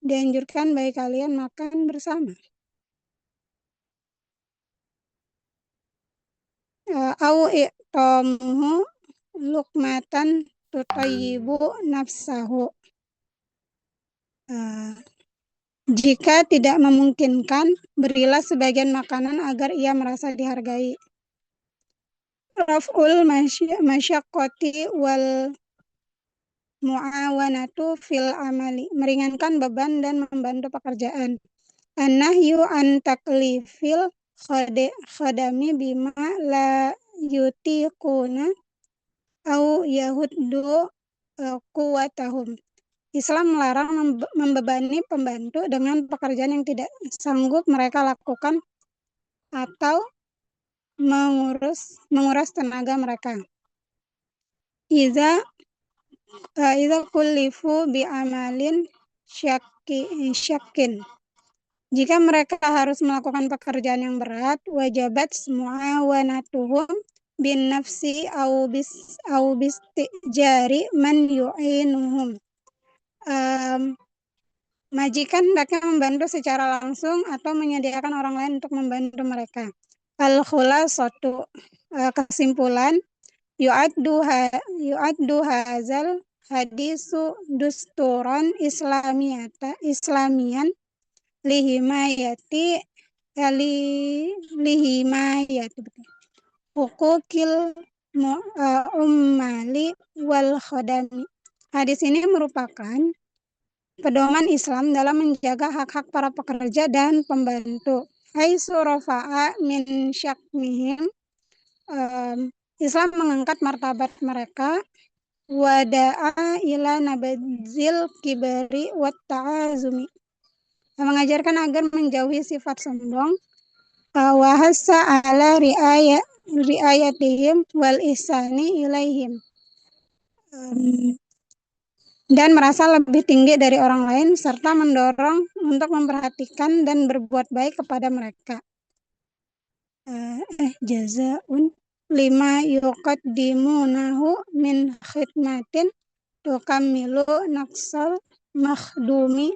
dianjurkan bagi kalian makan bersama. Au i'tamuhu luqmatan tutayyibu nafsahu, jika tidak memungkinkan, berilah sebagian makanan agar ia merasa dihargai. Raf'ul masyaqqati wal mu'awanatu fil amali, meringankan beban dan membantu pekerjaan. An-nahyu an taklifil khadami bima la yutiquna au yahuddu quwwatahum, Islam melarang membebani pembantu dengan pekerjaan yang tidak sanggup mereka lakukan atau menguras tenaga mereka. Iza kullifu bi amalin syakin, jika mereka harus melakukan pekerjaan yang berat, wajabat muawanatuhum bin nafsi au bistijari man yu'inuhum, majikan hendaknya membantu secara langsung atau menyediakan orang lain untuk membantu mereka. Al-khulasatu, kesimpulan, yu'addu hazal hadisu dusturan islamiyan lihimayati hukukil ummali wal khodami. Hadis ini merupakan pedoman Islam dalam menjaga hak-hak para pekerja dan pembantu. Haitsu rafa'a min syakmihim, Islam mengangkat martabat mereka, wada'a ila nabadzil kibari wat ta'azumi, mengajarkan agar menjauhi sifat sombong, wa hassa ala riayatihim wal ihsani ilaihim, dan merasa lebih tinggi dari orang lain serta mendorong untuk memperhatikan dan berbuat baik kepada mereka. Jazaun lima yuqaddimunahu min khidmatin tukammilu naqsal makhdumi,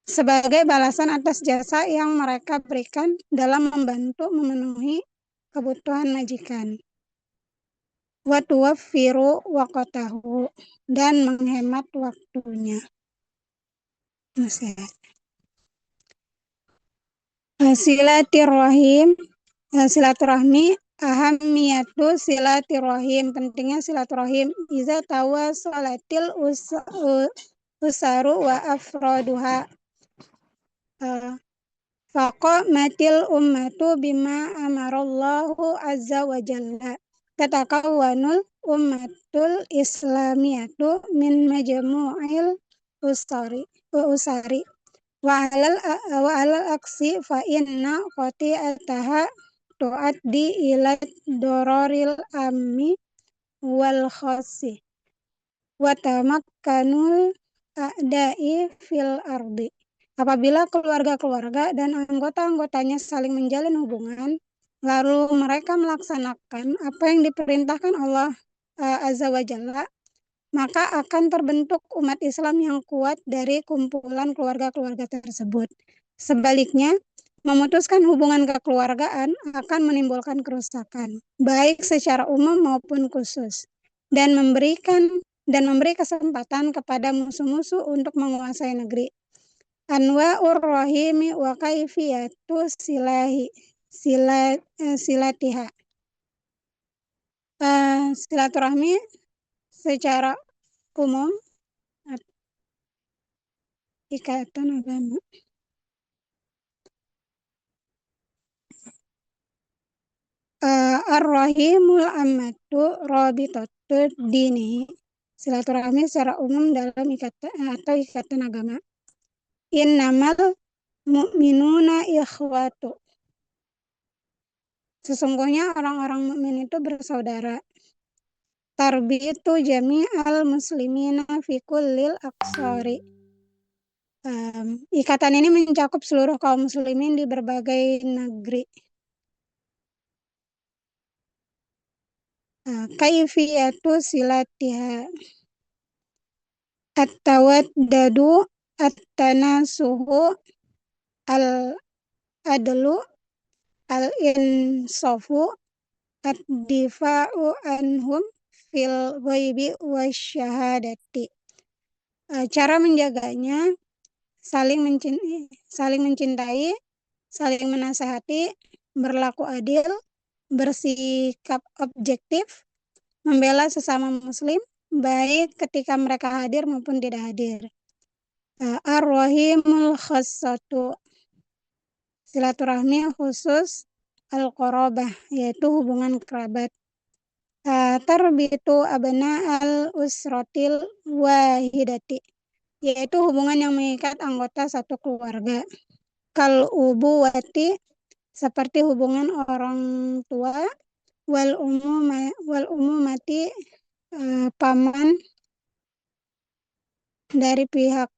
sebagai balasan atas jasa yang mereka berikan dalam membantu memenuhi kebutuhan majikan. Wa tuwaffiru waqtahu, dan menghemat waktunya. Silaturahmi, ahamiyatu silaturahim, pentingnya silaturahim. Iza tawasalatil usaru wa afraduha, faqamatil ummatu bima amarallahu azza wa jalla. Tatakawwanul ummatul islamiyatu min majmu'il usari wa alal aksi fa inna qati'ataha tu'addi ila dororil ammi wal khassi wa tamakkanul a'da'i fil ardi. Apabila keluarga-keluarga dan anggota-anggotanya saling menjalin hubungan, lalu mereka melaksanakan apa yang diperintahkan Allah Azza wa Jalla, maka akan terbentuk umat Islam yang kuat dari kumpulan keluarga-keluarga tersebut. Sebaliknya, memutuskan hubungan kekeluargaan akan menimbulkan kerusakan, baik secara umum maupun khusus, dan memberi kesempatan kepada musuh-musuh untuk menguasai negeri. Anwa'ur rahimi wa kaifiyatu silatiha. Silaturahmi secara umum, ikatan agama. Ar-rahimul ammatu rabitatud dini. Silaturahmi secara umum dalam ikatan agama. Innamal mu'minuna ikhwatu. Sesungguhnya orang-orang mukmin itu bersaudara. Tarbitu jami'al muslimina fi kullil aqsari. Ikatan ini mencakup seluruh kaum muslimin di berbagai negeri. Kaifiyatu silatiha. At-tawaddadu, at-tanasuhu, al-adlu, al-insafu, ad-difa'u anhum fil ghaibi wasyahadati. Cara menjaganya, saling mencintai, saling menasihati, berlaku adil, bersikap objektif, membela sesama muslim, baik ketika mereka hadir maupun tidak hadir. Ar-rahimul khassatu. Silaturahmi khusus al-qarabah, yaitu hubungan kerabat. Tarbitu abna al-usratil wahidati, yaitu hubungan yang mengikat anggota satu keluarga. Kal ubuwati, seperti hubungan orang tua. Wal umumati, paman dari pihak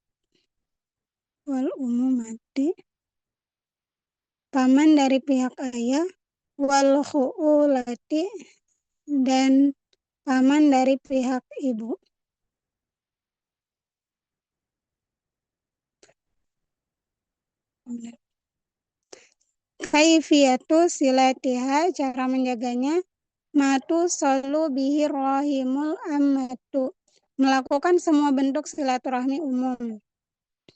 ayah. Wal khu'ulati, dan paman dari pihak ibu. Kaifiyatu silatiha, cara menjaganya. Matu solu bihi rahimul ammatu, melakukan semua bentuk silaturahmi umum.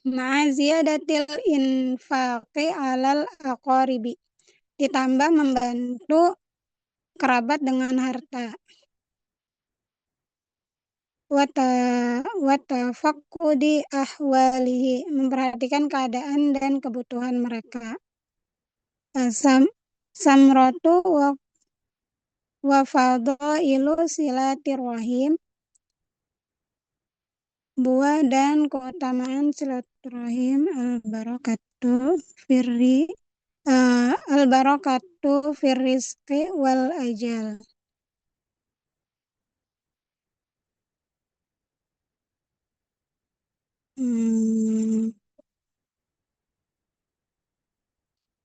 Ma'aziyadatil infaqi alal aqaribi, ditambah membantu kerabat dengan harta. Watafaqudi ahwalihi, memperhatikan keadaan dan kebutuhan mereka. Samratu wa fadailu silatirrahim, buah dan keutamaan silaturahim. Al-barakatu firrizqi wal ajal.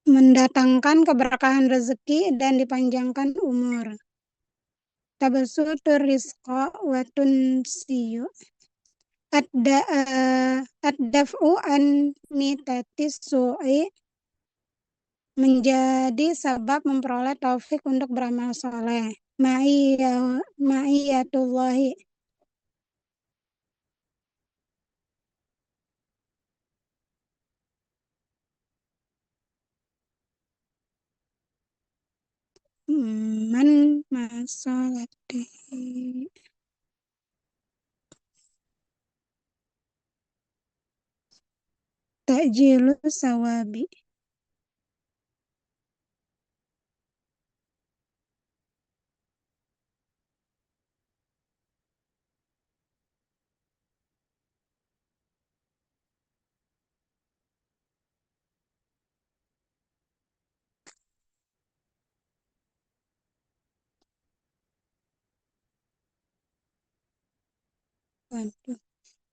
Mendatangkan keberkahan rezeki dan dipanjangkan umur. Tabasutur rizqa wa tunsiyu. Ad-daf'u an mitatis su'i, menjadi sebab memperoleh taufik untuk beramal soleh. Ma'iyatullahi, man masolatihi. Ta'jilu sawabi.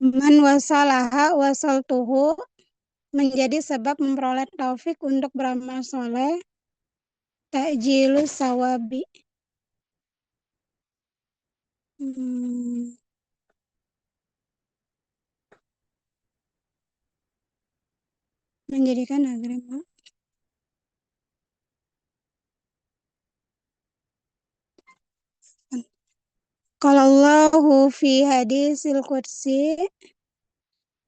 Man wasalaha wasaltuhu, menjadi sebab memperoleh taufik untuk beramal soleh. Ta'jilu sawabi. Menjadikan agama. Qalallahu fi hadisil qudsi,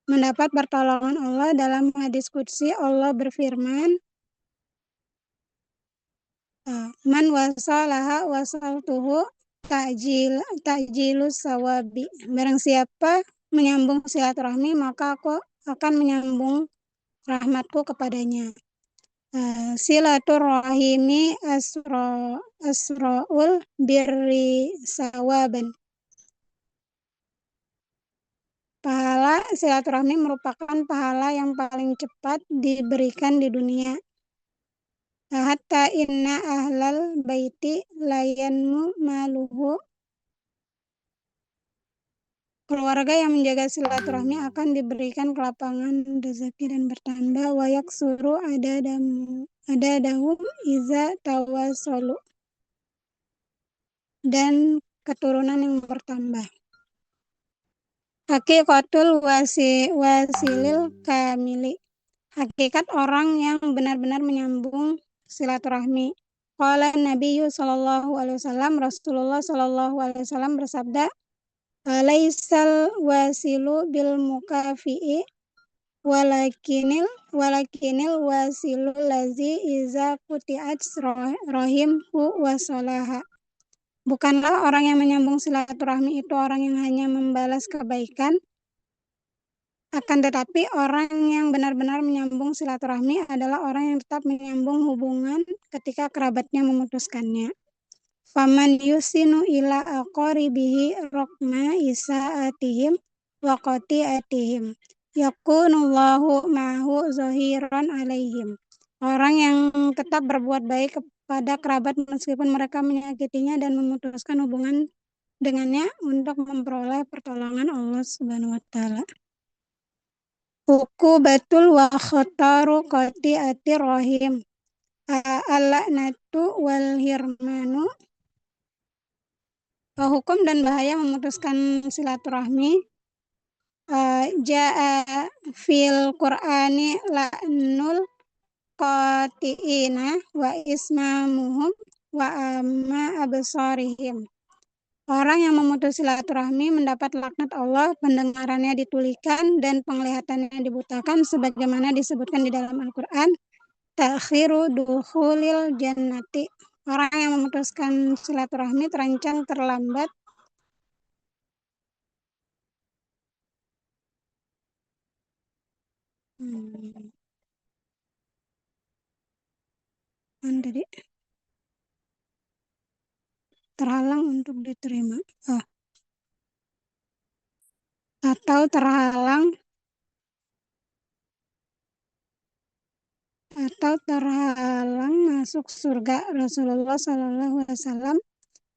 mendapat pertolongan Allah dalam hadis qudsi. Allah berfirman, man wasalaha wasaltuhu ta'jilu sawabi, barang siapa menyambung silaturahmi maka aku akan menyambung rahmatku kepadanya. Silaturahimi asra'ul birri sawaban, pahala silaturahmi merupakan pahala yang paling cepat diberikan di dunia. Hatta inna ahlal baiti layanmu maluhu, keluarga yang menjaga silaturahmi akan diberikan kelapangan rezeki dan bertambah. Wa yaksuru adadahum iza tawasalu, dan keturunan yang bertambah. Hakikatul wasilil kamili, hakikat orang yang benar-benar menyambung silaturahmi. Qala Nabiyyu sallallahu alaihi wasallam, Rasulullah sallallahu alaihi wasallam bersabda, laisal wasilu bil mukafi'i walakinil wasilu lazi iza quti'at rahimhu wasalaha. Bukanlah orang yang menyambung silaturahmi itu orang yang hanya membalas kebaikan, akan tetapi orang yang benar-benar menyambung silaturahmi adalah orang yang tetap menyambung hubungan ketika kerabatnya memutuskannya. Faman yusinu ila aqaribihi rokma isa'atihim wa qati'atihim yakunullahu ma'hu zahiran alaihim. Orang yang tetap berbuat baik kepada kerabat meskipun mereka menyakitinya dan memutuskan hubungan dengannya untuk memperoleh pertolongan Allah Subhanahu wa taala. Uqubatul wa khataru qati'ati rahim, al-la'natu wal hirmanu, hukum dan bahaya memutuskan silaturahmi. Ja'a fil Qur'ani la'nul qati'ina wa ismamuhum wa amma absarihim. Orang yang memutus silaturahmi mendapat laknat Allah, pendengarannya ditulikan dan penglihatannya dibutakan sebagaimana disebutkan di dalam Al-Qur'an. Ta'khiru dukhulil jannati. Orang yang memutuskan silaturahmi terancam terlambat tadi terhalang untuk diterima atau terhalang masuk surga. Rasulullah sallallahu alaihi wasallam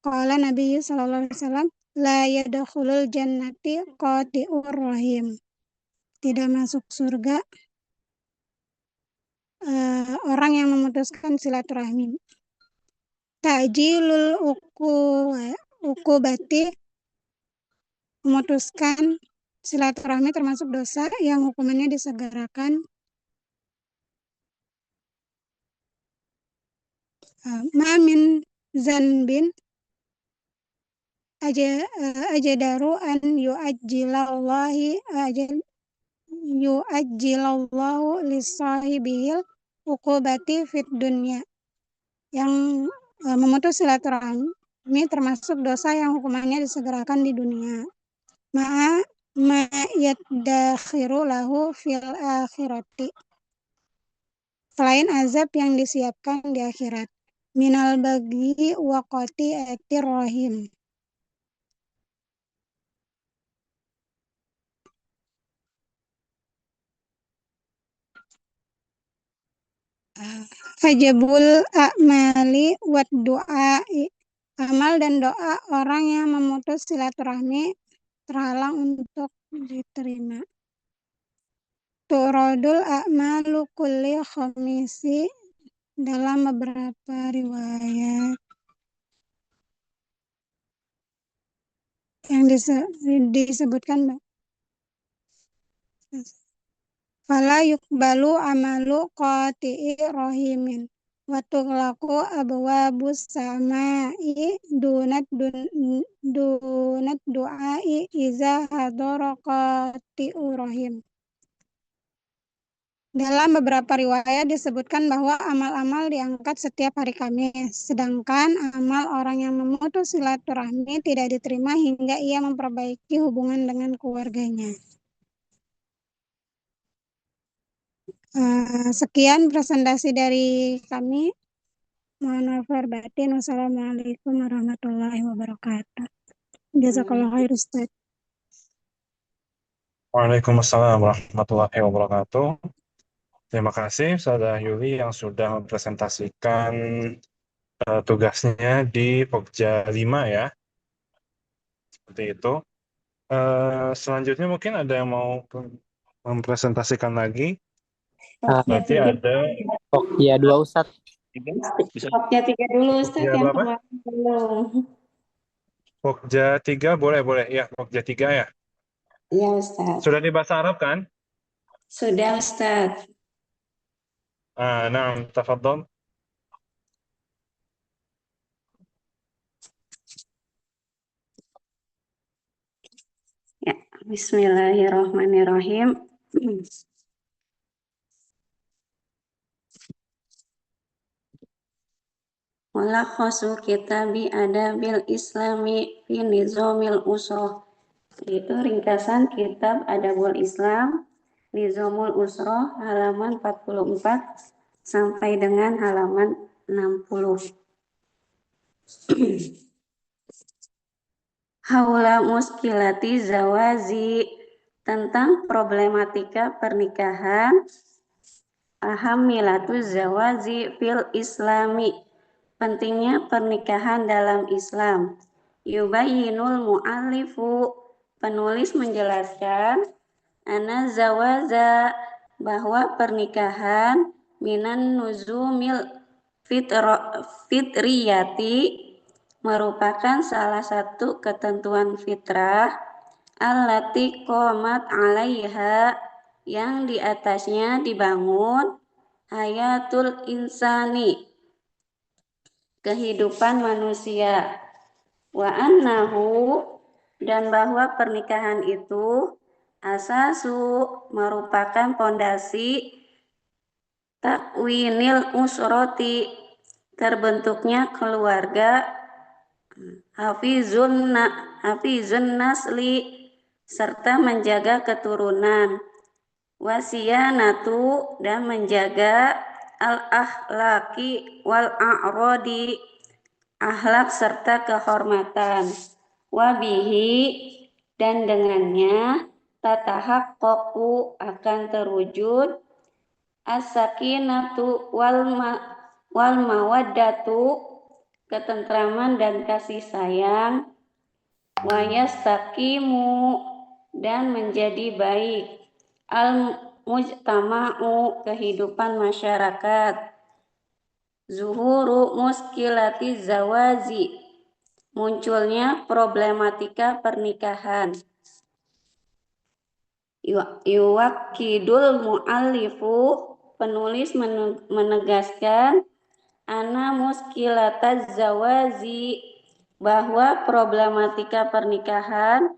qala Nabi sallallahu alaihi wasallam la yadkhulul jannati qati'ur rahim. Tidak masuk surga orang yang memutuskan silaturahmi. Ta'jilul uqubati, memutuskan silaturahmi termasuk dosa yang hukumannya disegerakan. Ma min zanbin ajdaru an yu'ajjilallahu lisahibihil uqubati fid dunya. Yang memutus silaturahmi termasuk dosa yang hukumannya disegerakan di dunia. Ma yadakhiru lahu fil akhirati, selain azab yang disiapkan di akhirat. Minal baghi wa qati'atir rahim. Fajabul a'mali wad du'a'i, amal dan doa orang yang memutus silaturahmi terhalang untuk diterima. Turadul a'malu kulli khamisi, dalam beberapa riwayat yang disebutkan fala yuqbalu amalu qati'i rahimin wa tughlaqu abwabus sama'i dunat du'a'i iza hadara qati'u rahim. Dalam beberapa riwayat disebutkan bahwa amal-amal diangkat setiap hari Kamis, sedangkan amal orang yang memutus silaturahmi tidak diterima hingga ia memperbaiki hubungan dengan keluarganya. Sekian presentasi dari kami. Mohon maaf lahir batin. Wassalamualaikum warahmatullahi wabarakatuh. Jazakallahu khair Ustaz. Waalaikumsalam warahmatullahi wabarakatuh. Terima kasih Saudara Yuli yang sudah mempresentasikan tugasnya di Pokja 5 ya. Seperti itu. Selanjutnya mungkin ada yang mau mempresentasikan lagi. Berarti ada Pokja 2 Ustaz. Pokja 3 dulu Ustaz, yang kemarin belum. Pokja 3 boleh ya, Pokja 3 ya. Iya Ustaz. Sudah di bahasa Arab kan? Sudah Ustaz. Nah, tafadhol. Ya, bismillahirrahmanirrahim. Mulakhasu kitabi adabil islami fi nizamil usrah. Itu ringkasan kitab Adabul Islam Nizamul Usrah halaman 44 sampai dengan halaman 60. Haula muskilati zawazi, tentang problematika pernikahan. Ahamilatu zawazi fil islami, pentingnya pernikahan dalam Islam. Yubayyinul mu'allifu, penulis menjelaskan, ana zawaza, bahwa pernikahan minan nuzumil fitriyati, merupakan salah satu ketentuan fitrah, allati qomat alaiha, yang di atasnya dibangun, hayatul insani, kehidupan manusia. Wa annahu, dan bahwa pernikahan itu asasu, merupakan pondasi takwinil usroti, terbentuknya keluarga, hafizun nasli, serta menjaga keturunan, wasiyanatu, dan menjaga al-akhlaki wal a'rodi, akhlak serta kehormatan, wabihi, dan dengannya tatahaqqaqu, akan terwujud as-sakinatu wal mawaddatu, ketentraman dan kasih sayang, wa yastaqimu, dan menjadi baik, al-mujtama'u, kehidupan masyarakat, zuhuru muskilati zawazi, munculnya problematika pernikahan. Yuwakidul mu'allifu, penulis menegaskan, ana muskilataz zawazi, bahwa problematika pernikahan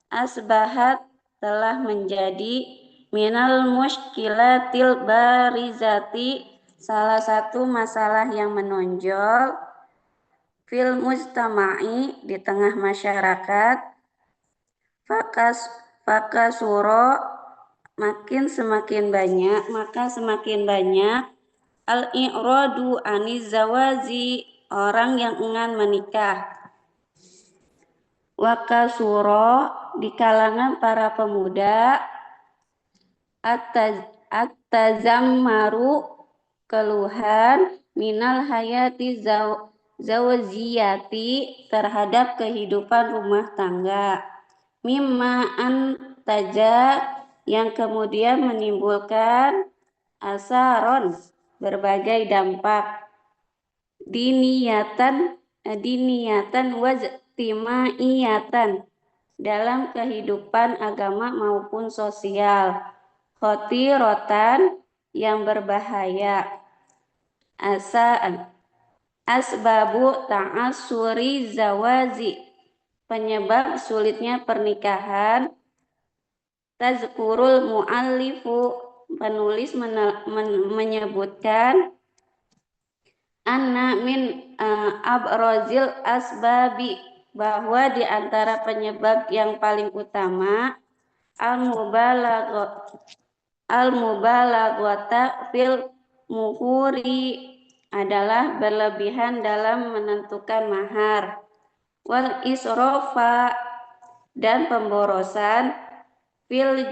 asbahat, telah menjadi minal muskilatil barizati, salah satu masalah yang menonjol, fil mujtama'i, di tengah masyarakat, fakasuro, maka semakin banyak al-i'radu aniz zawazi, orang yang enggan menikah. Wakasuro, di kalangan para pemuda, at-tazammaru, keluhan, minal hayati zawjiyati, terhadap kehidupan rumah tangga, mimma antaja, yang kemudian menimbulkan asaron, berbagai dampak, diniyatan wajtimaiyatan, dalam kehidupan agama maupun sosial, khotirotan, yang berbahaya, asbabu ta'asuri zawazi, penyebab sulitnya pernikahan, tazkurul mu'allifu, penulis menyebutkan, anna min abrozil asbabi, bahwa di antara penyebab yang paling utama, al-mubalaghata fil muhuri, adalah berlebihan dalam menentukan mahar, wal isrofa, dan pemborosan, fil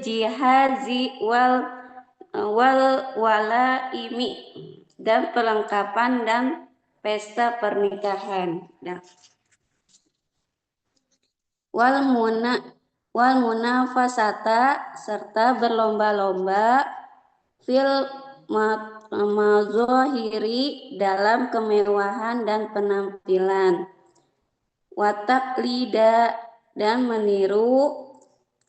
jihazi wal walaimi, dan perlengkapan dan pesta pernikahan. Wal munafasata, serta berlomba-lomba, fil mazohiri, dalam kemewahan dan penampilan, wataklida, dan meniru,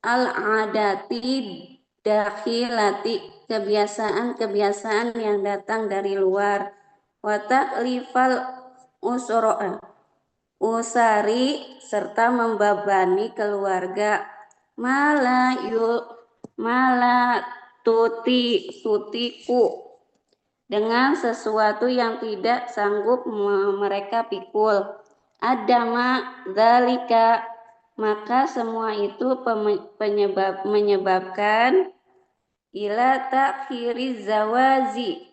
al-adati dakhilati, kebiasaan-kebiasaan yang datang dari luar, wataklifal usari, serta membebani keluarga, mala tutiku, dengan sesuatu yang tidak sanggup mereka pikul, adama dzalika, maka semua itu menyebabkan ila takhiriz zawazi,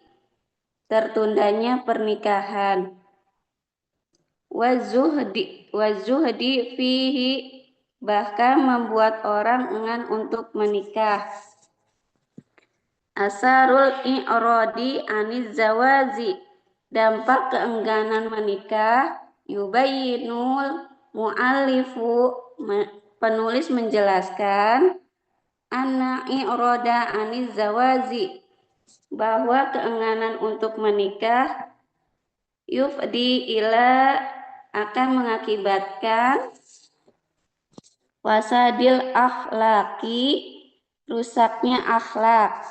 tertundanya pernikahan, wazuhdi fihi, bahkan membuat orang enggan untuk menikah, asarul i'radi aniz zawazi, dampak keengganan menikah, yubayyinul mu'allifu, penulis menjelaskan, anna i'rada aniz zawazi, bahwa keengganan untuk menikah, yufdi ila, akan mengakibatkan wasadil akhlaki, rusaknya akhlak,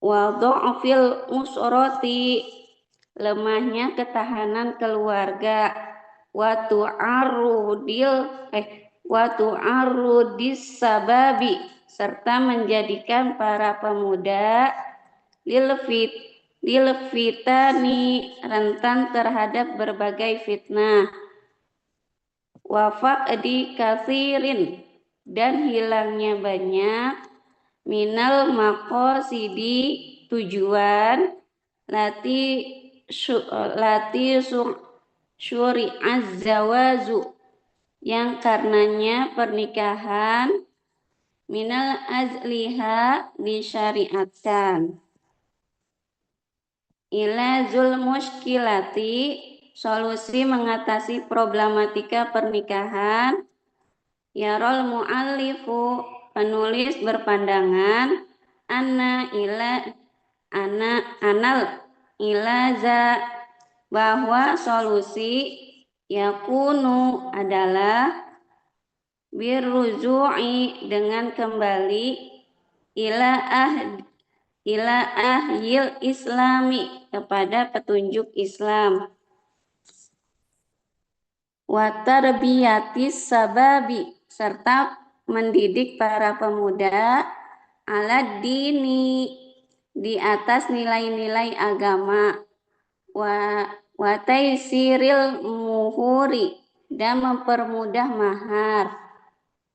wa dha'fil usrati, lemahnya ketahanan keluarga, wa tu'arrudis sababi, serta menjadikan para pemuda lil fitani, rentan terhadap berbagai fitnah, wa faqdi katsirin, dan hilangnya banyak, minal maqasidi, tujuan, lati syuri'az zawazu, yang karenanya pernikahan, minal azliha, disyariatkan, ilazul muskilati, solusi mengatasi problematika pernikahan, yarol mu'allifu, penulis berpandangan, anal ilaza, bahwa solusi yakunu adalah birruju'i, dengan kembali ila ahyil islami, kepada petunjuk Islam, wa tarbiyatis sababi, serta mendidik para pemuda, ala dini, di atas nilai-nilai agama, wa taisiril muhuri, dan mempermudah mahar,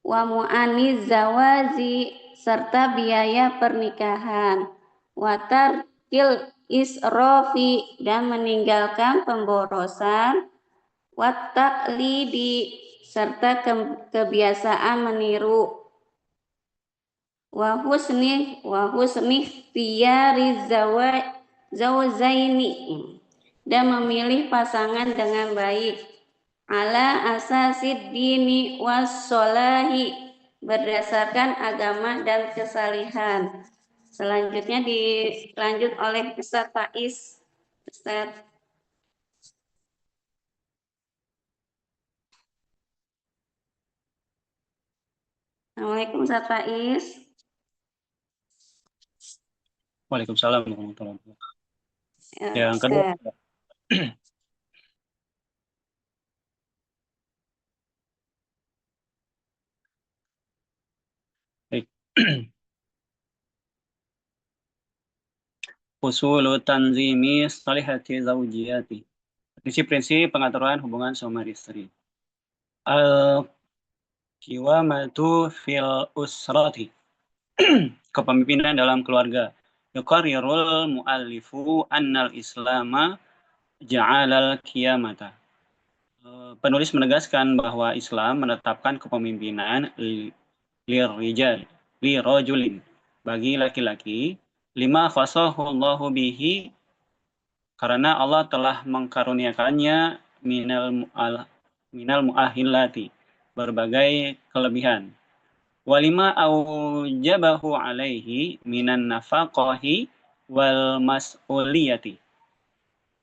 wa mu'aniz zawazi, serta biaya pernikahan, wa tarkil israfi, dan meninggalkan pemborosan, wa taqlidi, serta kebiasaan meniru, wa husni ikhtiyari zawjaini, dan memilih pasangan dengan baik, ala asasid dini was solahi, berdasarkan agama dan kesalihan. Selanjutnya dilanjut oleh Ustaz Faiz. Ustaz. Assalamualaikum Ustaz Faiz. Waalaikumsalam warahmatullahi wabarakatuh. Ya, Yang kedua, usulu tanzimi salihati zawjiyati, prinsip-prinsip pengaturan hubungan suami istri. Al-qiwamatu fil usrati, kepemimpinan dalam keluarga. Yuqarrirul mu'allifu annal islama ja'alal qiyamata. Penulis menegaskan bahwa Islam menetapkan kepemimpinan lirajulin, bagi laki-laki, lima khasahullahu bihi, karena Allah telah mengkaruniakannya minal mu'ahilati, berbagai kelebihan. Walima aujabahu alaihi minan nafaqahi wal mas'uliyati,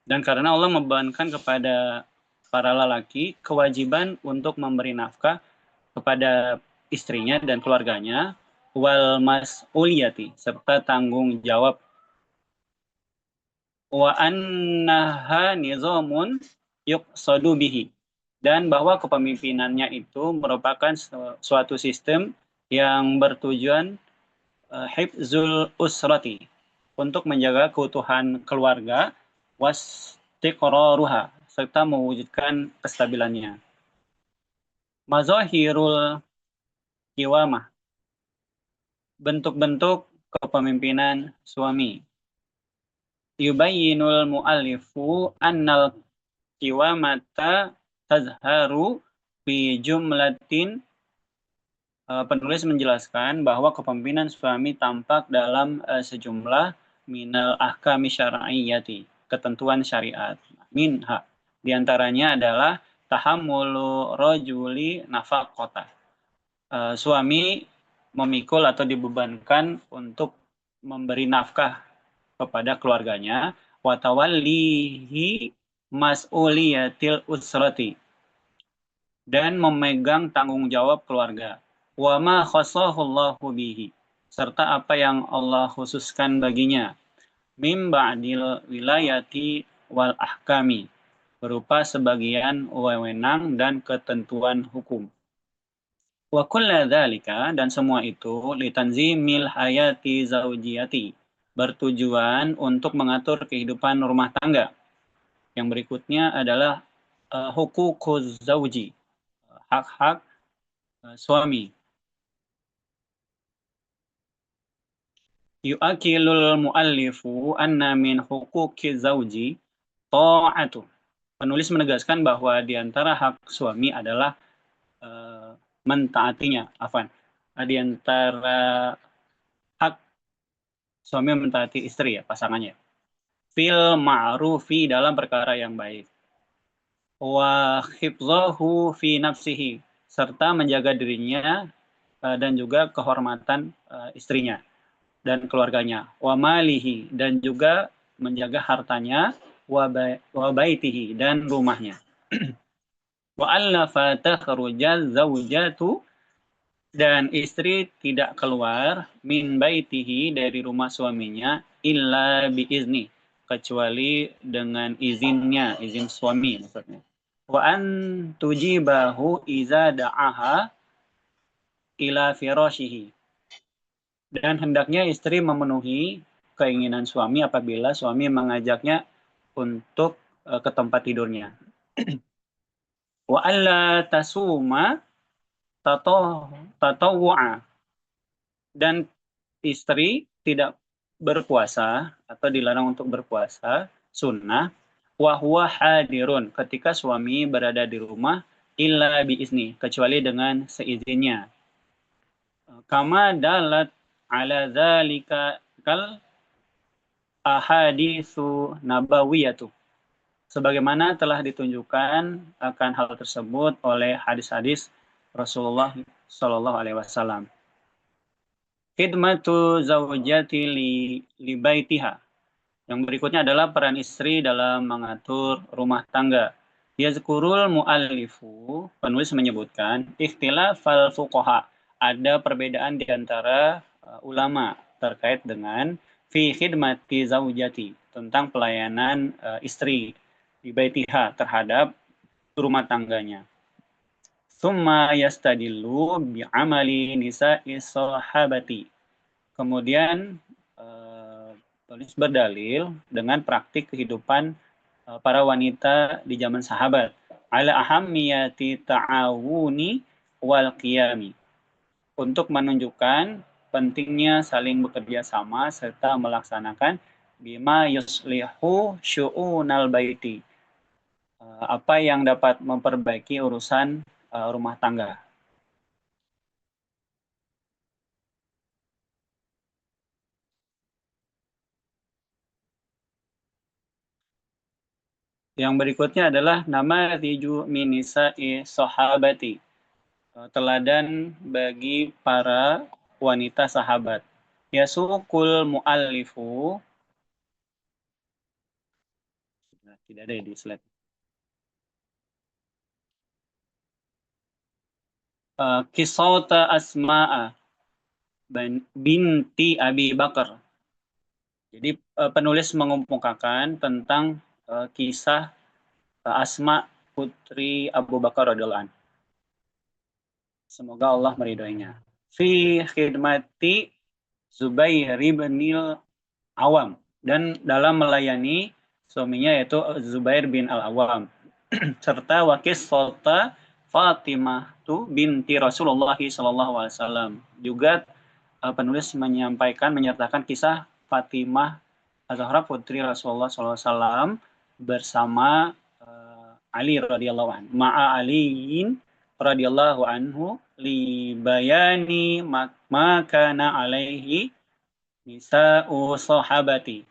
dan karena Allah membebankan kepada para lelaki kewajiban untuk memberi nafkah kepada istrinya dan keluarganya, wal mas'uliyati, serta tanggung jawab, wa annaha nizamun yuqsadu bihi, dan bahwa kepemimpinannya itu merupakan suatu sistem yang bertujuan hifzul usrati, untuk menjaga keutuhan keluarga, wastiqraruha, serta mewujudkan kestabilannya. Mazahirul qiwamah, bentuk-bentuk kepemimpinan suami. Yubayyinul mu'allifu annal qiwamata tazharu fi jumlatin, penulis menjelaskan bahwa kepemimpinan suami tampak dalam sejumlah minal ahkami syar'iyyati, ketentuan syariat. Minha, diantaranya adalah tahammulu rajuli nafaqata, suami memikul atau dibebankan untuk memberi nafkah kepada keluarganya, wa tawallihi mas'uliyatil usrati, dan memegang tanggung jawab keluarga, wa ma khasahullahu bihi, serta apa yang Allah khususkan baginya, mim ba'dil wilayati wal ahkami, berupa sebagian wewenang dan ketentuan hukum. Wa kulla dzalika, dan semua itu litanzimil hayati zaujiyati, bertujuan untuk mengatur kehidupan rumah tangga. Yang berikutnya adalah hukukuz zauji, hak-hak suami. Yu'akilul muallifu anna min hukuki zauji ta'atu. Penulis menegaskan bahwa di antara hak suami adalah mentaatinya. Di antara hak suami mentaati istri, ya, pasangannya. Fil ma'rufi, dalam perkara yang baik. Wa khifzahu fi nafsihi, serta menjaga dirinya dan juga kehormatan istrinya dan keluarganya. Wa malihi, dan juga menjaga hartanya. Wa baitihi, dan rumahnya. Wa alla fatakhruja zaujatu, dan istri tidak keluar min baitihi, dari rumah suaminya, illa biizni, kecuali dengan izinnya, izin suami maksudnya. Wa an tujibahu iza da'aha ila firashihi, dan hendaknya istri memenuhi keinginan suami apabila suami mengajaknya untuk ke tempat tidurnya. Wa alla tasuma tatawu'a, dan istri tidak berpuasa atau dilarang untuk berpuasa sunnah wa huwa hadirun, ketika suami berada di rumah, illa biizni, kecuali dengan seizinnya. Kama dalat ala dzalika kal ahaditsu nabawiyatu, sebagaimana telah ditunjukkan akan hal tersebut oleh hadis-hadis Rasulullah Shallallahu Alaihi Wasallam. Khidmatu zaujati li baitiha. Yang berikutnya adalah peran istri dalam mengatur rumah tangga. Yazkurul muallifu, penulis menyebutkan, ikhtilafal fuqaha, ada perbedaan di antara ulama terkait dengan fi khidmati zaujati, tentang pelayanan istri di baitiha, terhadap rumah tangganya. Summa yastadillu bi'amali nisa'i sahabati. Kemudian penulis berdalil dengan praktik kehidupan para wanita di zaman sahabat. Ala ahammiyati ta'awuni wal qiyami. Untuk menunjukkan pentingnya saling bekerja sama serta melaksanakan bima yuslihu syu'unal baiti. Apa yang dapat memperbaiki urusan rumah tangga. Yang berikutnya adalah nama riju minisa'i sahabati, teladan bagi para wanita sahabat. Yasukul muallifu, tidak ada di slide. Qissata Asma'a binti Abi Bakar. Jadi penulis mengemukakan tentang kisah Asma putri Abu Bakar radhiyallahu anhu. Semoga Allah meridhoinya. Fi khidmati Zubair bin Al-Awam, dan dalam melayani suaminya yaitu Zubair bin Al-Awam, serta wakis sulta Fatimah binti Rasulullah SAW. Juga penulis menyertakan kisah Fatimah Az-Zahra putri Rasulullah SAW bersama Ali radhiyallahu anhu. Ma'a Aliin radhiyallahu anhu li bayani ma kana alaihi nisa'u sahabati,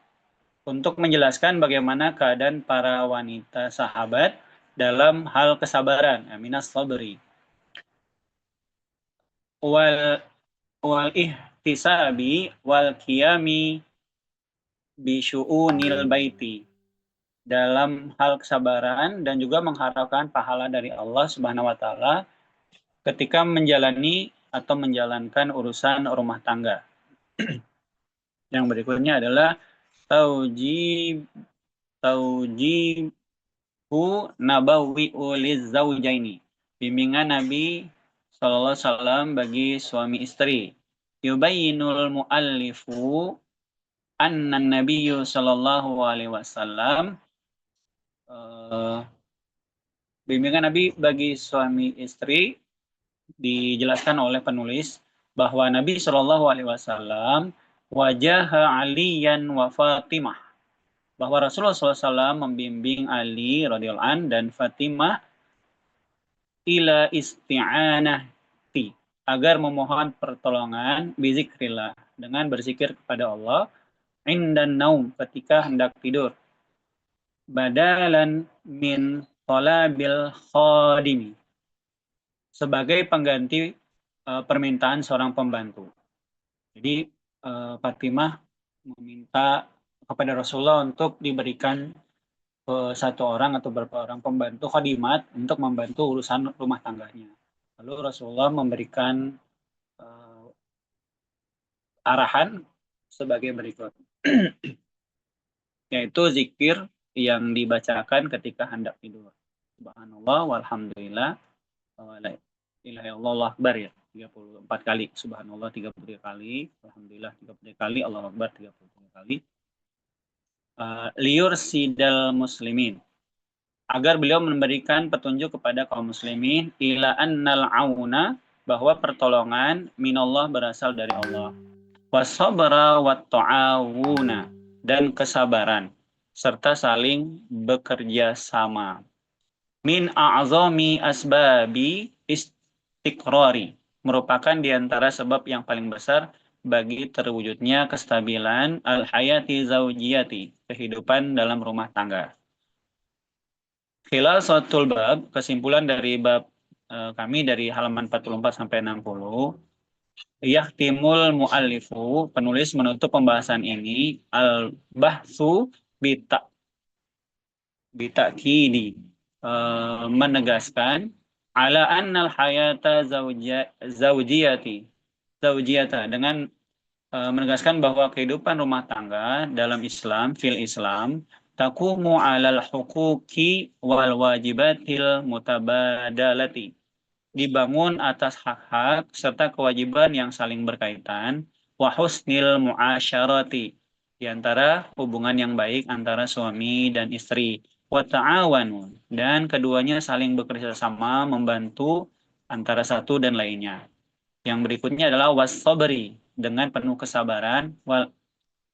untuk menjelaskan bagaimana keadaan para wanita sahabat dalam hal kesabaran, minas sabri, wal ihtisabi wal qiyami bi syu'unil baiti, dalam hal kesabaran dan juga mengharapkan pahala dari Allah Subhanahu wa taala ketika menjalani atau menjalankan urusan rumah tangga. Yang berikutnya adalah taujib taujibu nabawi'u lizaujaini. Bimbingan Nabi Sallallahu Alaihi Wasallam bagi suami istri. Yubayyinul muallifu anna nabiyyu sallallahu alaihi wasallam bimbingan Nabi bagi suami istri dijelaskan oleh penulis bahwa Nabi Shallallahu Alaihi Wasallam wajah Aliyan wa Fatimah, bahwa Rasulullah SAW membimbing Ali radhiyallahu an dan Fatimah ila isti'anati, agar memohon pertolongan bizikrillah, dengan berzikir kepada Allah, indan naum, ketika hendak tidur, badalan min talabil khadimi, sebagai pengganti permintaan seorang pembantu. Jadi Fatimah meminta kepada Rasulullah untuk diberikan satu orang atau beberapa orang pembantu khadimat untuk membantu urusan rumah tangganya. Lalu Rasulullah memberikan arahan sebagai berikut, yaitu zikir yang dibacakan ketika hendak tidur. Subhanallah walhamdulillah wa la ilaha illallah akbar, ya, 34 kali. Subhanallah 33 kali, alhamdulillah 33 kali, Allahu akbar 33 kali. Liur sidal muslimin, agar beliau memberikan petunjuk kepada kaum muslimin, ila annal auna, bahwa pertolongan minallah berasal dari Allah, wasabara wat ta'awuna, dan kesabaran serta saling bekerja sama, min a'zami asbabi istiqrari, merupakan diantara sebab yang paling besar bagi terwujudnya kestabilan al-hayati zaujiyati, kehidupan dalam rumah tangga. Khilasatul bab, kesimpulan dari bab kami dari halaman 44 sampai 60. Yahtimul muallifu, penulis menutup pembahasan ini, al-bahsu bitakidi, menegaskan ala annal hayata zaujiyata, dengan menegaskan bahwa kehidupan rumah tangga dalam Islam, fil Islam, taqumu alal huquqi wal wajibatil mutabadalati, dibangun atas hak-hak serta kewajiban yang saling berkaitan, wa husnil muasyarati, di antara hubungan yang baik antara suami dan istri, wa ta'awanu, dan keduanya saling bekerja sama membantu antara satu dan lainnya. Yang berikutnya adalah was-sabri, dengan penuh kesabaran, wal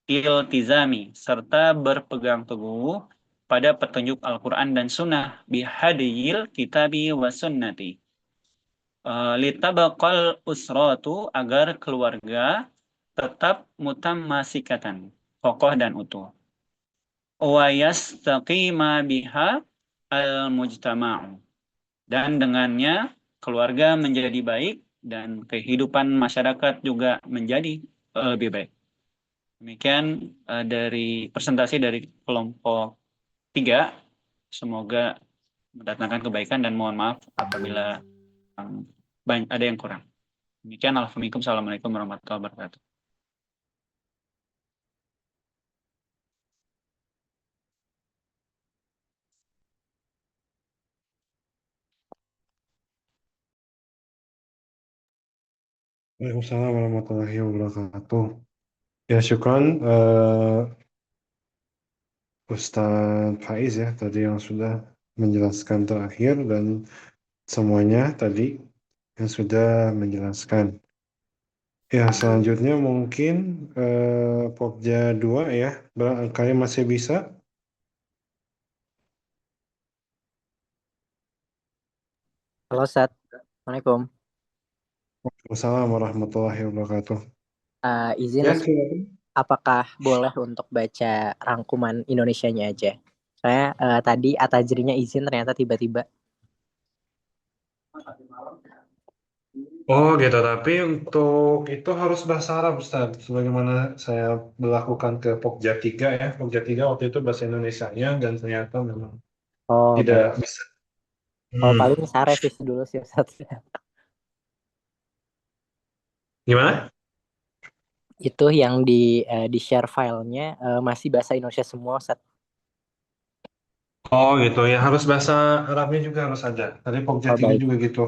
iltizami, serta berpegang teguh pada petunjuk Al-Quran dan Sunnah, bihadiyil kitabi wa sunnati, litabaqal usratu, agar keluarga tetap mutammasikatan, kokoh dan utuh, wa yastaqima biha al-mujtama'u, dan dengannya keluarga menjadi baik dan kehidupan masyarakat juga menjadi lebih baik. Demikian dari presentasi dari kelompok 3. Semoga mendatangkan kebaikan dan mohon maaf apabila ada yang kurang. Demikian, Assalamualaikum warahmatullahi wabarakatuh. Waalaikumsalam warahmatullahi wabarakatuh. Ya, syukran Ustadz Faiz ya tadi yang sudah menjelaskan terakhir dan semuanya tadi yang sudah menjelaskan. Ya, selanjutnya mungkin Pokja 2 ya, barangkali masih bisa. Halo Ustaz, Assalamualaikum. Wassalamualaikum warahmatullahi wabarakatuh. Izin Ya, Ustaz, silakan. apakah boleh untuk baca rangkuman Indonesianya aja? Saya tadi atajrinya izin, ternyata tiba-tiba. Oh gitu, tapi untuk itu harus bahasa Arab Ustaz, sebagaimana saya melakukan ke Pokja 3 ya. Pokja 3 waktu itu bahasa Indonesianya dan ternyata memang Oh, tidak baik. bisa. Oh, paling saya revisi dulu sih Ustaz. Gimana? Itu yang di share filenya masih bahasa Indonesia semua, Ustaz. Oh gitu ya, harus bahasa Arabnya juga harus ada. Tadi Pokja Oh 3 baik. juga gitu.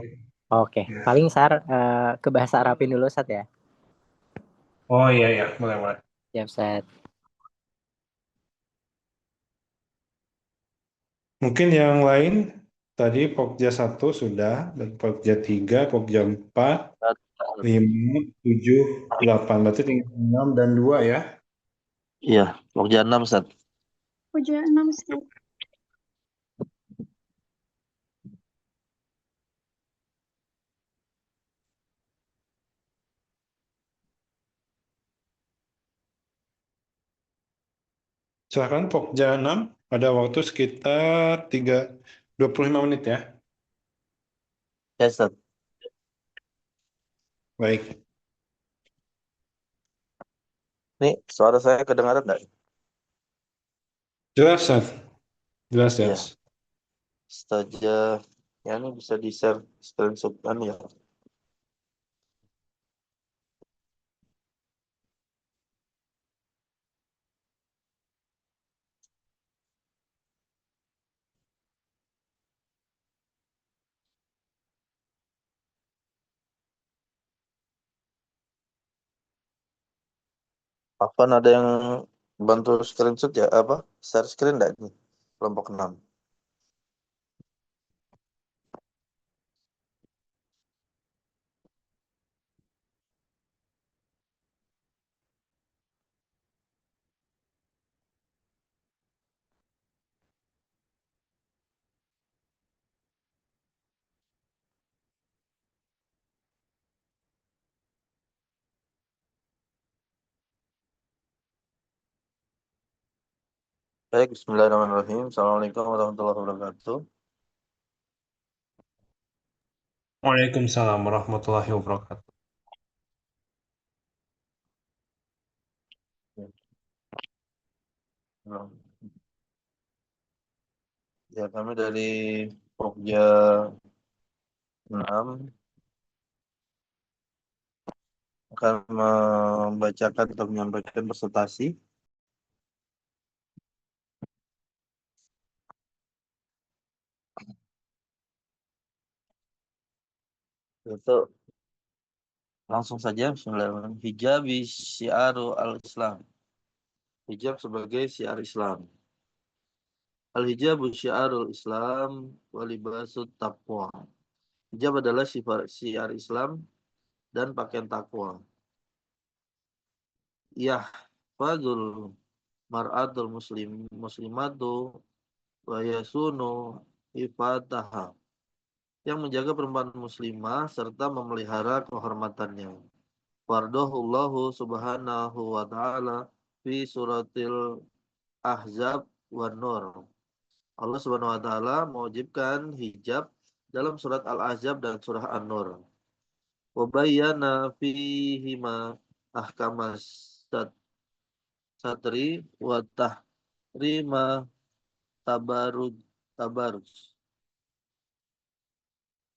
Oke, Ya. paling Sar ke bahasa Arabin dulu, Ustaz ya. Oh iya ya, boleh boleh. Ya, Ustaz. Mungkin yang lain tadi Pokja 1 sudah, dan Pokja 3, Pokja 4, 5, 7, 8. Berarti tinggal 6 dan 2 ya. Iya, Pokja 6, Ustaz. Pokja 6, Ustaz. Silakan Pokja 6, ada waktu sekitar 25 menit ya. Ya, Ustaz. Baik. Nih, suara saya kedengaran nggak? Jelas, Seth. Jelas, Iya. jelas. Saja, ya ini bisa di-share screenshot kan ya. Apaan ada yang bantu screenshot ya? Apa? Share screen nggak ini? Kelompok 6. Baik, bismillahirrahmanirrahim. Assalamualaikum warahmatullahi wabarakatuh. Waalaikumsalam warahmatullahi wabarakatuh. Nah, ya kami dari Pokja 6 akan membacakan atau menyampaikan presentasi. Untuk langsung saja, bismillahirrahmanirrahim. Hijab syiaru al-Islam. Hijab sebagai syiar Islam. Al-hijabu syiarul Islam wa libasut taqwa. Hijab adalah syiar Islam dan pakaian takwa. Yahfazul mar'atul muslimatu wa yasunu ifataha. Yang menjaga perempuan muslimah serta memelihara kehormatannya. Fardahullahu subhanahu wa ta'ala fi suratil Ahzab wa Nur. Allah Subhanahu wa taala mewajibkan hijab dalam surat Al-Ahzab dan surah An-Nur. Wa bayyana fihima ahkamas satri wa tahrima tabarruj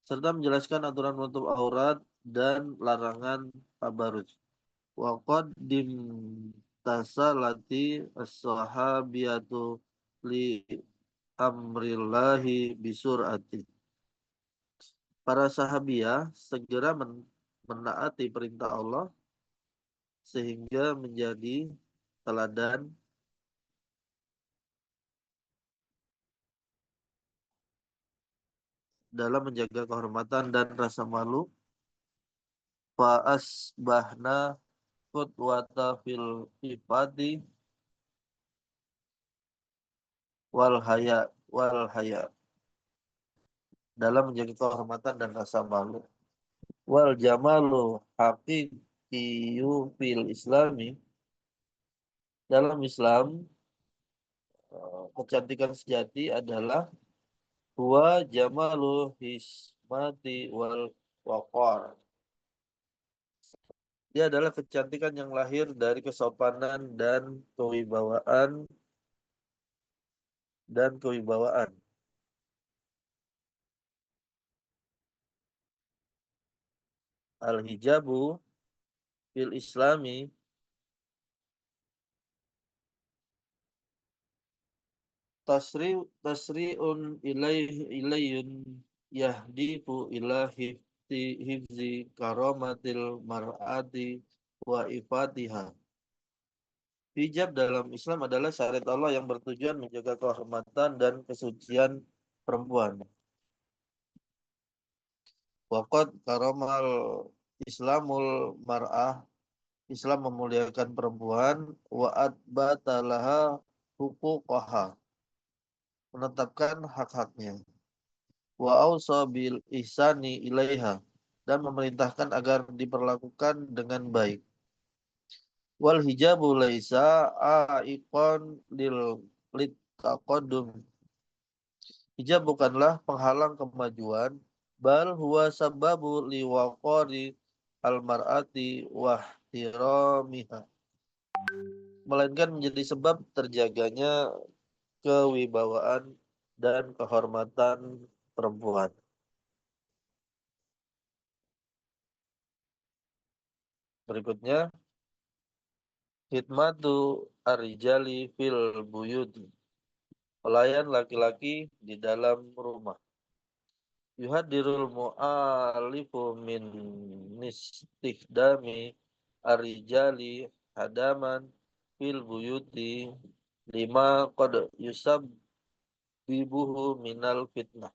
serta menjelaskan aturan menutup aurat dan larangan tabarruj. Wa qaddim tasalati as-sahabiyatu li amrillahi bisur'ati. Para sahabiah segera menaati perintah Allah sehingga menjadi teladan dalam menjaga kehormatan dan rasa malu. Fa asbahna qudwata fil ifati wal haya dalam menjaga kehormatan dan rasa malu. Wal jamalu haqiqiyu fil islami, dalam Islam kecantikan sejati adalah huwa jamalu hismati wal waqar. Dia adalah kecantikan yang lahir dari kesopanan dan kewibawaan. Al-hijabu fil islami tasri'un ilayun yahdifu ila hifzi karamatil mar'ati wa ifatiha. Hijab dalam Islam adalah syariat Allah yang bertujuan menjaga kehormatan dan kesucian perempuan. Waqad karamal Islamul mar'ah, Islam memuliakan perempuan, wa atbatalaha huquqaha, menetapkan hak-haknya, wa ausa bil ihsani ilaiha, dan memerintahkan agar diperlakukan dengan baik. Wal hijabu laisa aiqan litaqaddum. Hijab bukanlah penghalang kemajuan, bal huwa sababu liwaqari al-mar'ati wa ihtiramiha, melainkan menjadi sebab terjaganya kewibawaan dan kehormatan perempuan. Berikutnya, khidmatu ar-rijali fil buyut, pelayan laki-laki di dalam rumah. Yuhadirul mu'alifu min nistikdami ar-rijali hadaman fil buyuti lima qad yusabbibuhu minal fitnah.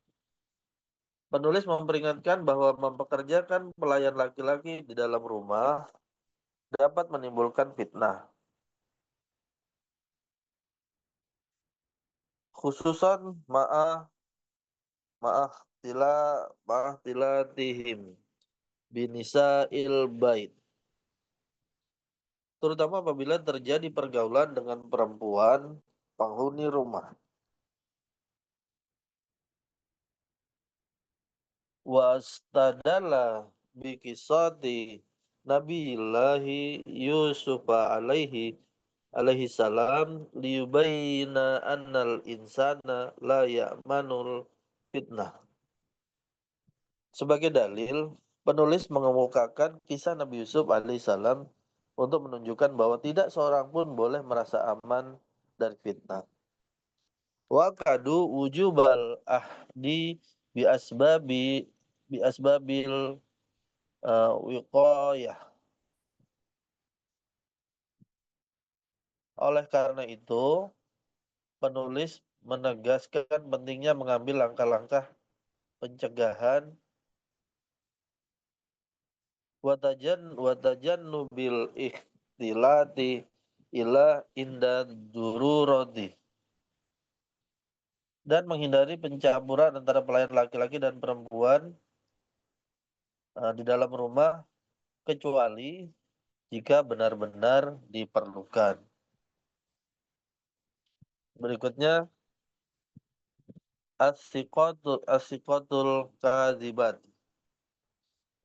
Penulis memperingatkan bahwa mempekerjakan pelayan laki-laki di dalam rumah dapat menimbulkan fitnah. Khususan ma'ahtilatihim binisa'il bait. Terutama apabila terjadi pergaulan dengan perempuan penghuni rumah. Wastadalla bikisati Nabiyillahi Yusuf alaihi salam liyubayina annal insana la ya'manul fitnah. Sebagai dalil, penulis mengemukakan kisah Nabi Yusuf alaihissalam untuk menunjukkan bahwa tidak seorang pun boleh merasa aman dari fitnah. Wa kadu wujubal ahdi bi asbabil wiqayah. Oleh karena itu, penulis menegaskan pentingnya mengambil langkah-langkah pencegahan watajannubil ikhtilati ila inda dururati, dan menghindari pencampuran antara pelayan laki-laki dan perempuan di dalam rumah kecuali jika benar-benar diperlukan. Berikutnya, as-siqatul kadzibat,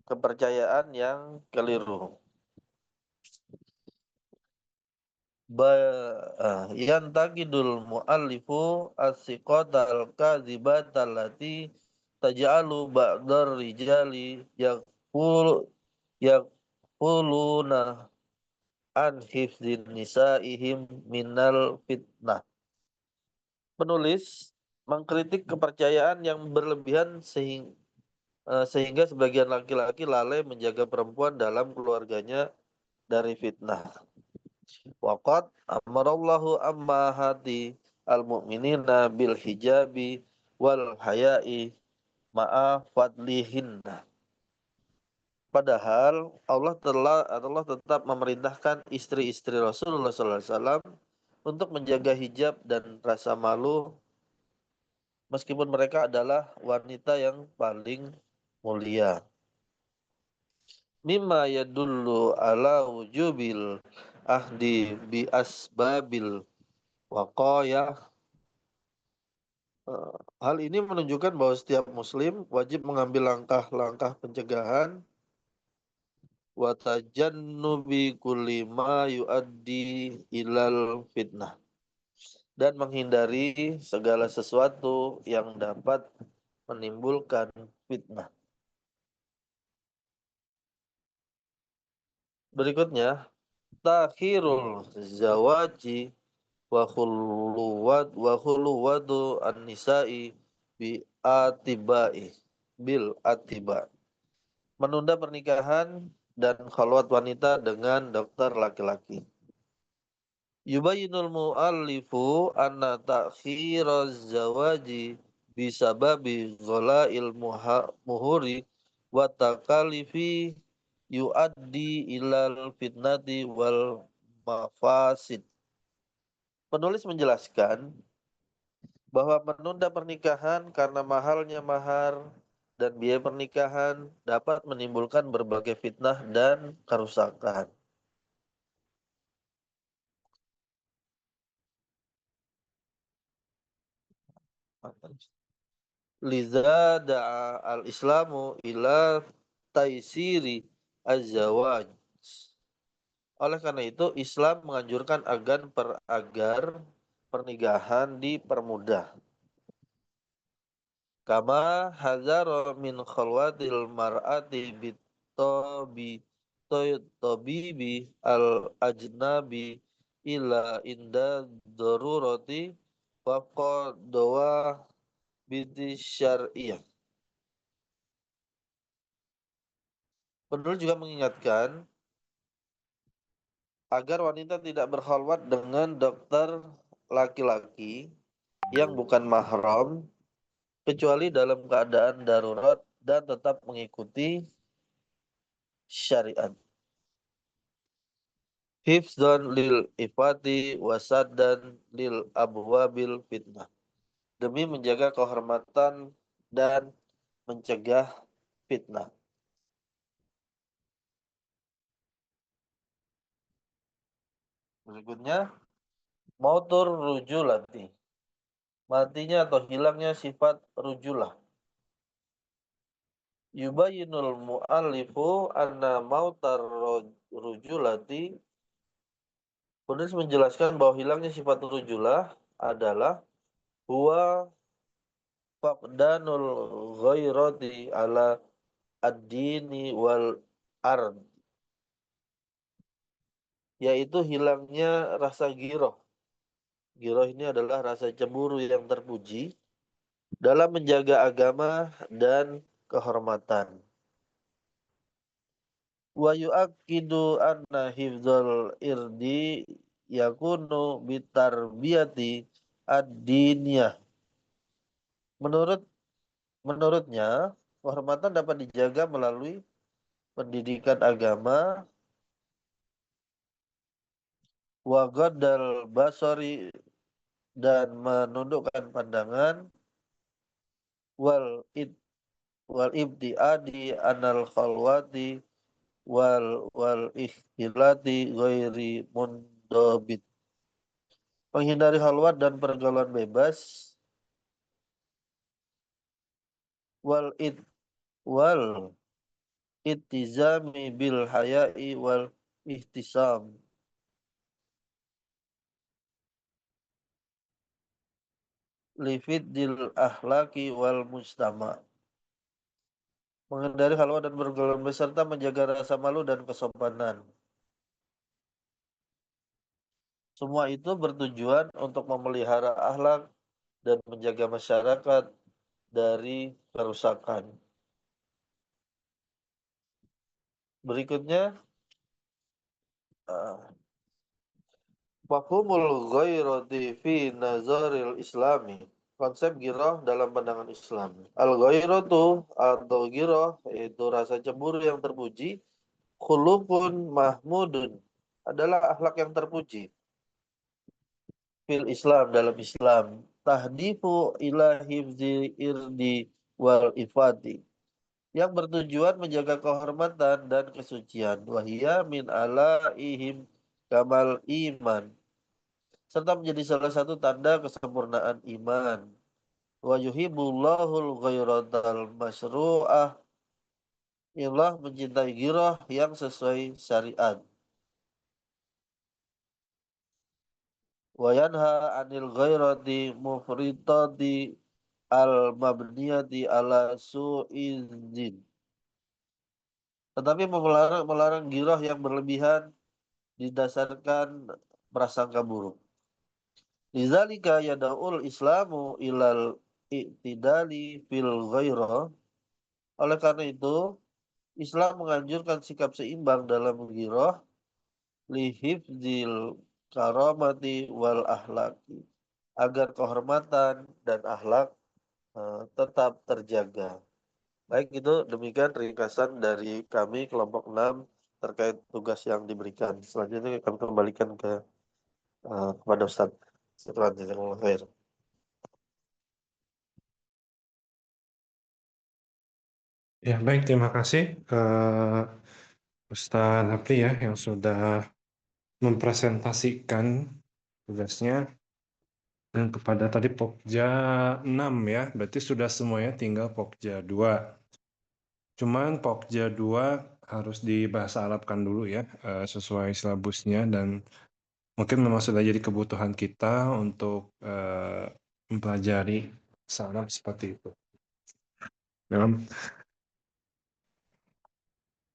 kepercayaan yang keliru. Yantaqidul muallifu as-siqatal kadzibat allati taj'alu ba'dar rijali yaquluna an hifdzin nisa'ihim minal fitnah. Penulis mengkritik kepercayaan yang berlebihan sehingga sebagian laki-laki lalai menjaga perempuan dalam keluarganya dari fitnah. Waqad amarallahu ammahati al-mu'minina bil hijabi wal haya'i ma'a fadlihinna. Padahal Allah tetap memerintahkan istri-istri Rasulullah SAW untuk menjaga hijab dan rasa malu meskipun mereka adalah wanita yang paling mulia. Mimma yadullu ala wujubil ahdi bi asbabil waqayah. Hal ini menunjukkan bahwa setiap muslim wajib mengambil langkah-langkah pencegahan wa tajannubi kulli ma yuaddi ilal fitnah, dan menghindari segala sesuatu yang dapat menimbulkan fitnah. Berikutnya, takhirul zawaji wa khuluwatu an-nisa'i bil atiba. Menunda pernikahan dan khalwat wanita dengan dokter laki-laki. Yubayyinul mu'allifu anna ta'khiraz zawaji bisababi ghala'il muhuri wa takalifi yuaddi ilal fitnati wal mafasid. Penulis menjelaskan bahwa menunda pernikahan karena mahalnya mahar dan biaya pernikahan dapat menimbulkan berbagai fitnah dan kerusakan. Liza da'a al-Islamu ila taisiri az-zawaj. Oleh karena itu, Islam menganjurkan agar pernikahan dipermudah. Kama hazara min khalwatil mar'ati tabibi al-ajnabi ila inda darurati wa qadawa binti syar'iyah. Penulis juga mengingatkan agar wanita tidak berkhalwat dengan dokter laki-laki yang bukan mahram kecuali dalam keadaan darurat dan tetap mengikuti syariat. Hifdzan lil ifati wasaddan lil abwabil fitnah. Demi menjaga kehormatan dan mencegah fitnah. Berikutnya, mautur rujulati. Matinya atau hilangnya sifat rujulah. Yubayyinul mu'allifu anna mautar rujulati. Penulis menjelaskan bahwa hilangnya sifat rujulah adalah huwa faqdanul ghairati ala ad-dini wal ard, yaitu hilangnya rasa giroh. Giroh ini adalah rasa cemburu yang terpuji dalam menjaga agama dan kehormatan. Wa yu'akkidu anna hifdzal irdi yakunu bitarbiyati ad-diniyah. Menurutnya, kehormatan dapat dijaga melalui pendidikan agama, wa ghaddal basari, dan menundukkan pandangan, wal ibtiadi anal khalwati wal ikhtilati ghairi mundabit. Menghindari khalwat dan pergaulan bebas, wal ittizami bil haya'i wal ihtisam. Lifiddil ahlaki wal mujtama. Menghindari khalwat dan bergaul beserta menjaga rasa malu dan kesopanan. Semua itu bertujuan untuk memelihara akhlak dan menjaga masyarakat dari kerusakan. Berikutnya, mafhumul ghairati fi nazaril islami. Konsep ghirah dalam pandangan Islam. Al-ghairatu atau ghirah yaitu rasa cemburu yang terpuji, khuluqun mahmudun adalah akhlak yang terpuji. Fil Islam, dalam Islam, tahdifu ila hifzi irdi wal ifati, yang bertujuan menjaga kehormatan dan kesucian. Wahia min alaihim kamal iman, serta menjadi salah satu tanda kesempurnaan iman. Wa yuhibbullahul ghairatal masyru'ah, Allah mencintai ghirah yang sesuai syariat. Wa yanha anil ghairati mufritati al mabniyati ala su'izin. Tetapi melarang ghirah yang berlebihan didasarkan prasangka buruk. Lidzalika yada'ul Islamu ilal i'tidali fil ghairah. Oleh karena itu, Islam menganjurkan sikap seimbang dalam ghirah lihifzil karamati wal ahlaki, agar kehormatan dan akhlak tetap terjaga. Baik, itu demikian ringkasan dari kami kelompok 6 terkait tugas yang diberikan. Selanjutnya kami kembalikan kepada Ustaz. Setelah jazakallahu khair. Ya, baik, terima kasih Ustaz Hafri ya yang sudah mempresentasikan tugasnya. Dan kepada tadi Pokja 6 ya, berarti sudah semuanya tinggal Pokja 2. Cuman Pokja 2 harus dibahasa Arabkan dulu ya, sesuai silabusnya dan mungkin memang sudah jadi kebutuhan kita untuk mempelajari bahasa Arab seperti itu. Nah,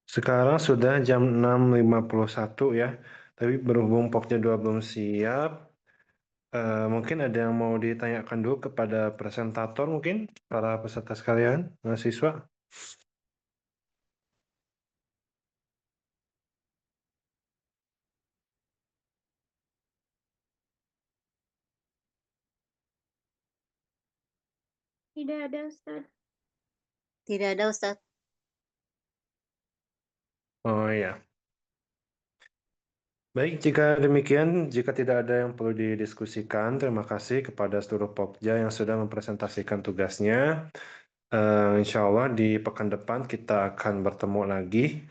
sekarang sudah jam 6.51 ya, tapi berhubung Pokja 2 belum siap, mungkin ada yang mau ditanyakan dulu kepada presentator mungkin, para peserta sekalian, mahasiswa. Tidak ada, Ustaz. Tidak ada, Ustaz. Oh ya. Baik, jika demikian, jika tidak ada yang perlu didiskusikan, terima kasih kepada seluruh Pokja yang sudah mempresentasikan tugasnya. Insya Allah di pekan depan kita akan bertemu lagi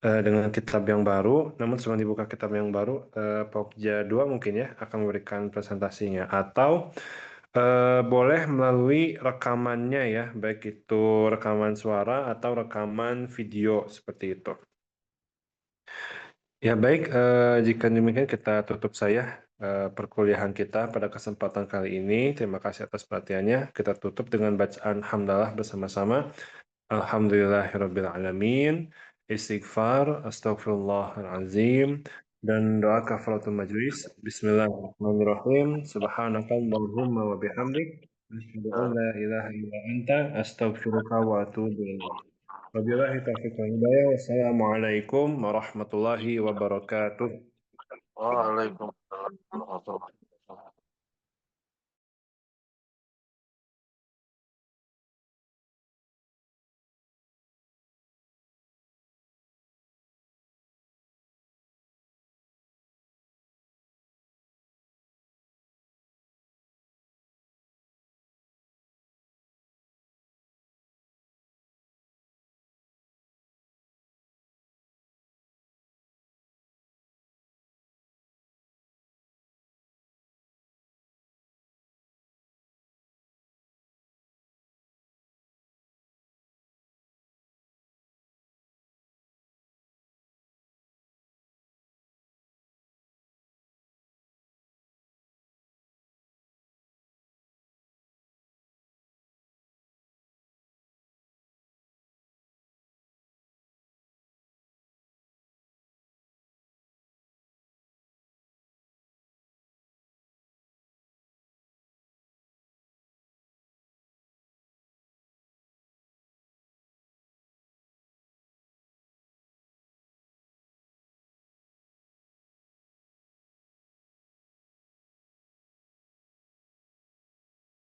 dengan kitab yang baru. Namun sebelum dibuka kitab yang baru, Pokja 2 mungkin ya akan memberikan presentasinya. Atau boleh melalui rekamannya ya, baik itu rekaman suara atau rekaman video seperti itu. Ya baik, jika demikian kita tutup saya perkuliahan kita pada kesempatan kali ini. Terima kasih atas perhatiannya. Kita tutup dengan bacaan hamdalah bersama-sama. Alhamdulillahirabbil alamin. Istighfar, astagfirullahalazim dan doa kafaratul majlis. Bismillahirrahmanirrahim. Subhanakallahumma wa bihamdik asyhadu an la ilaha illa anta astaghfiruka wa atubu ilaik. Wabillahi taufiq wal hidayah. Wassalamualaikum warahmatullahi wabarakatuh. Waalaikumsalam warahmatullahi wabarakatuh.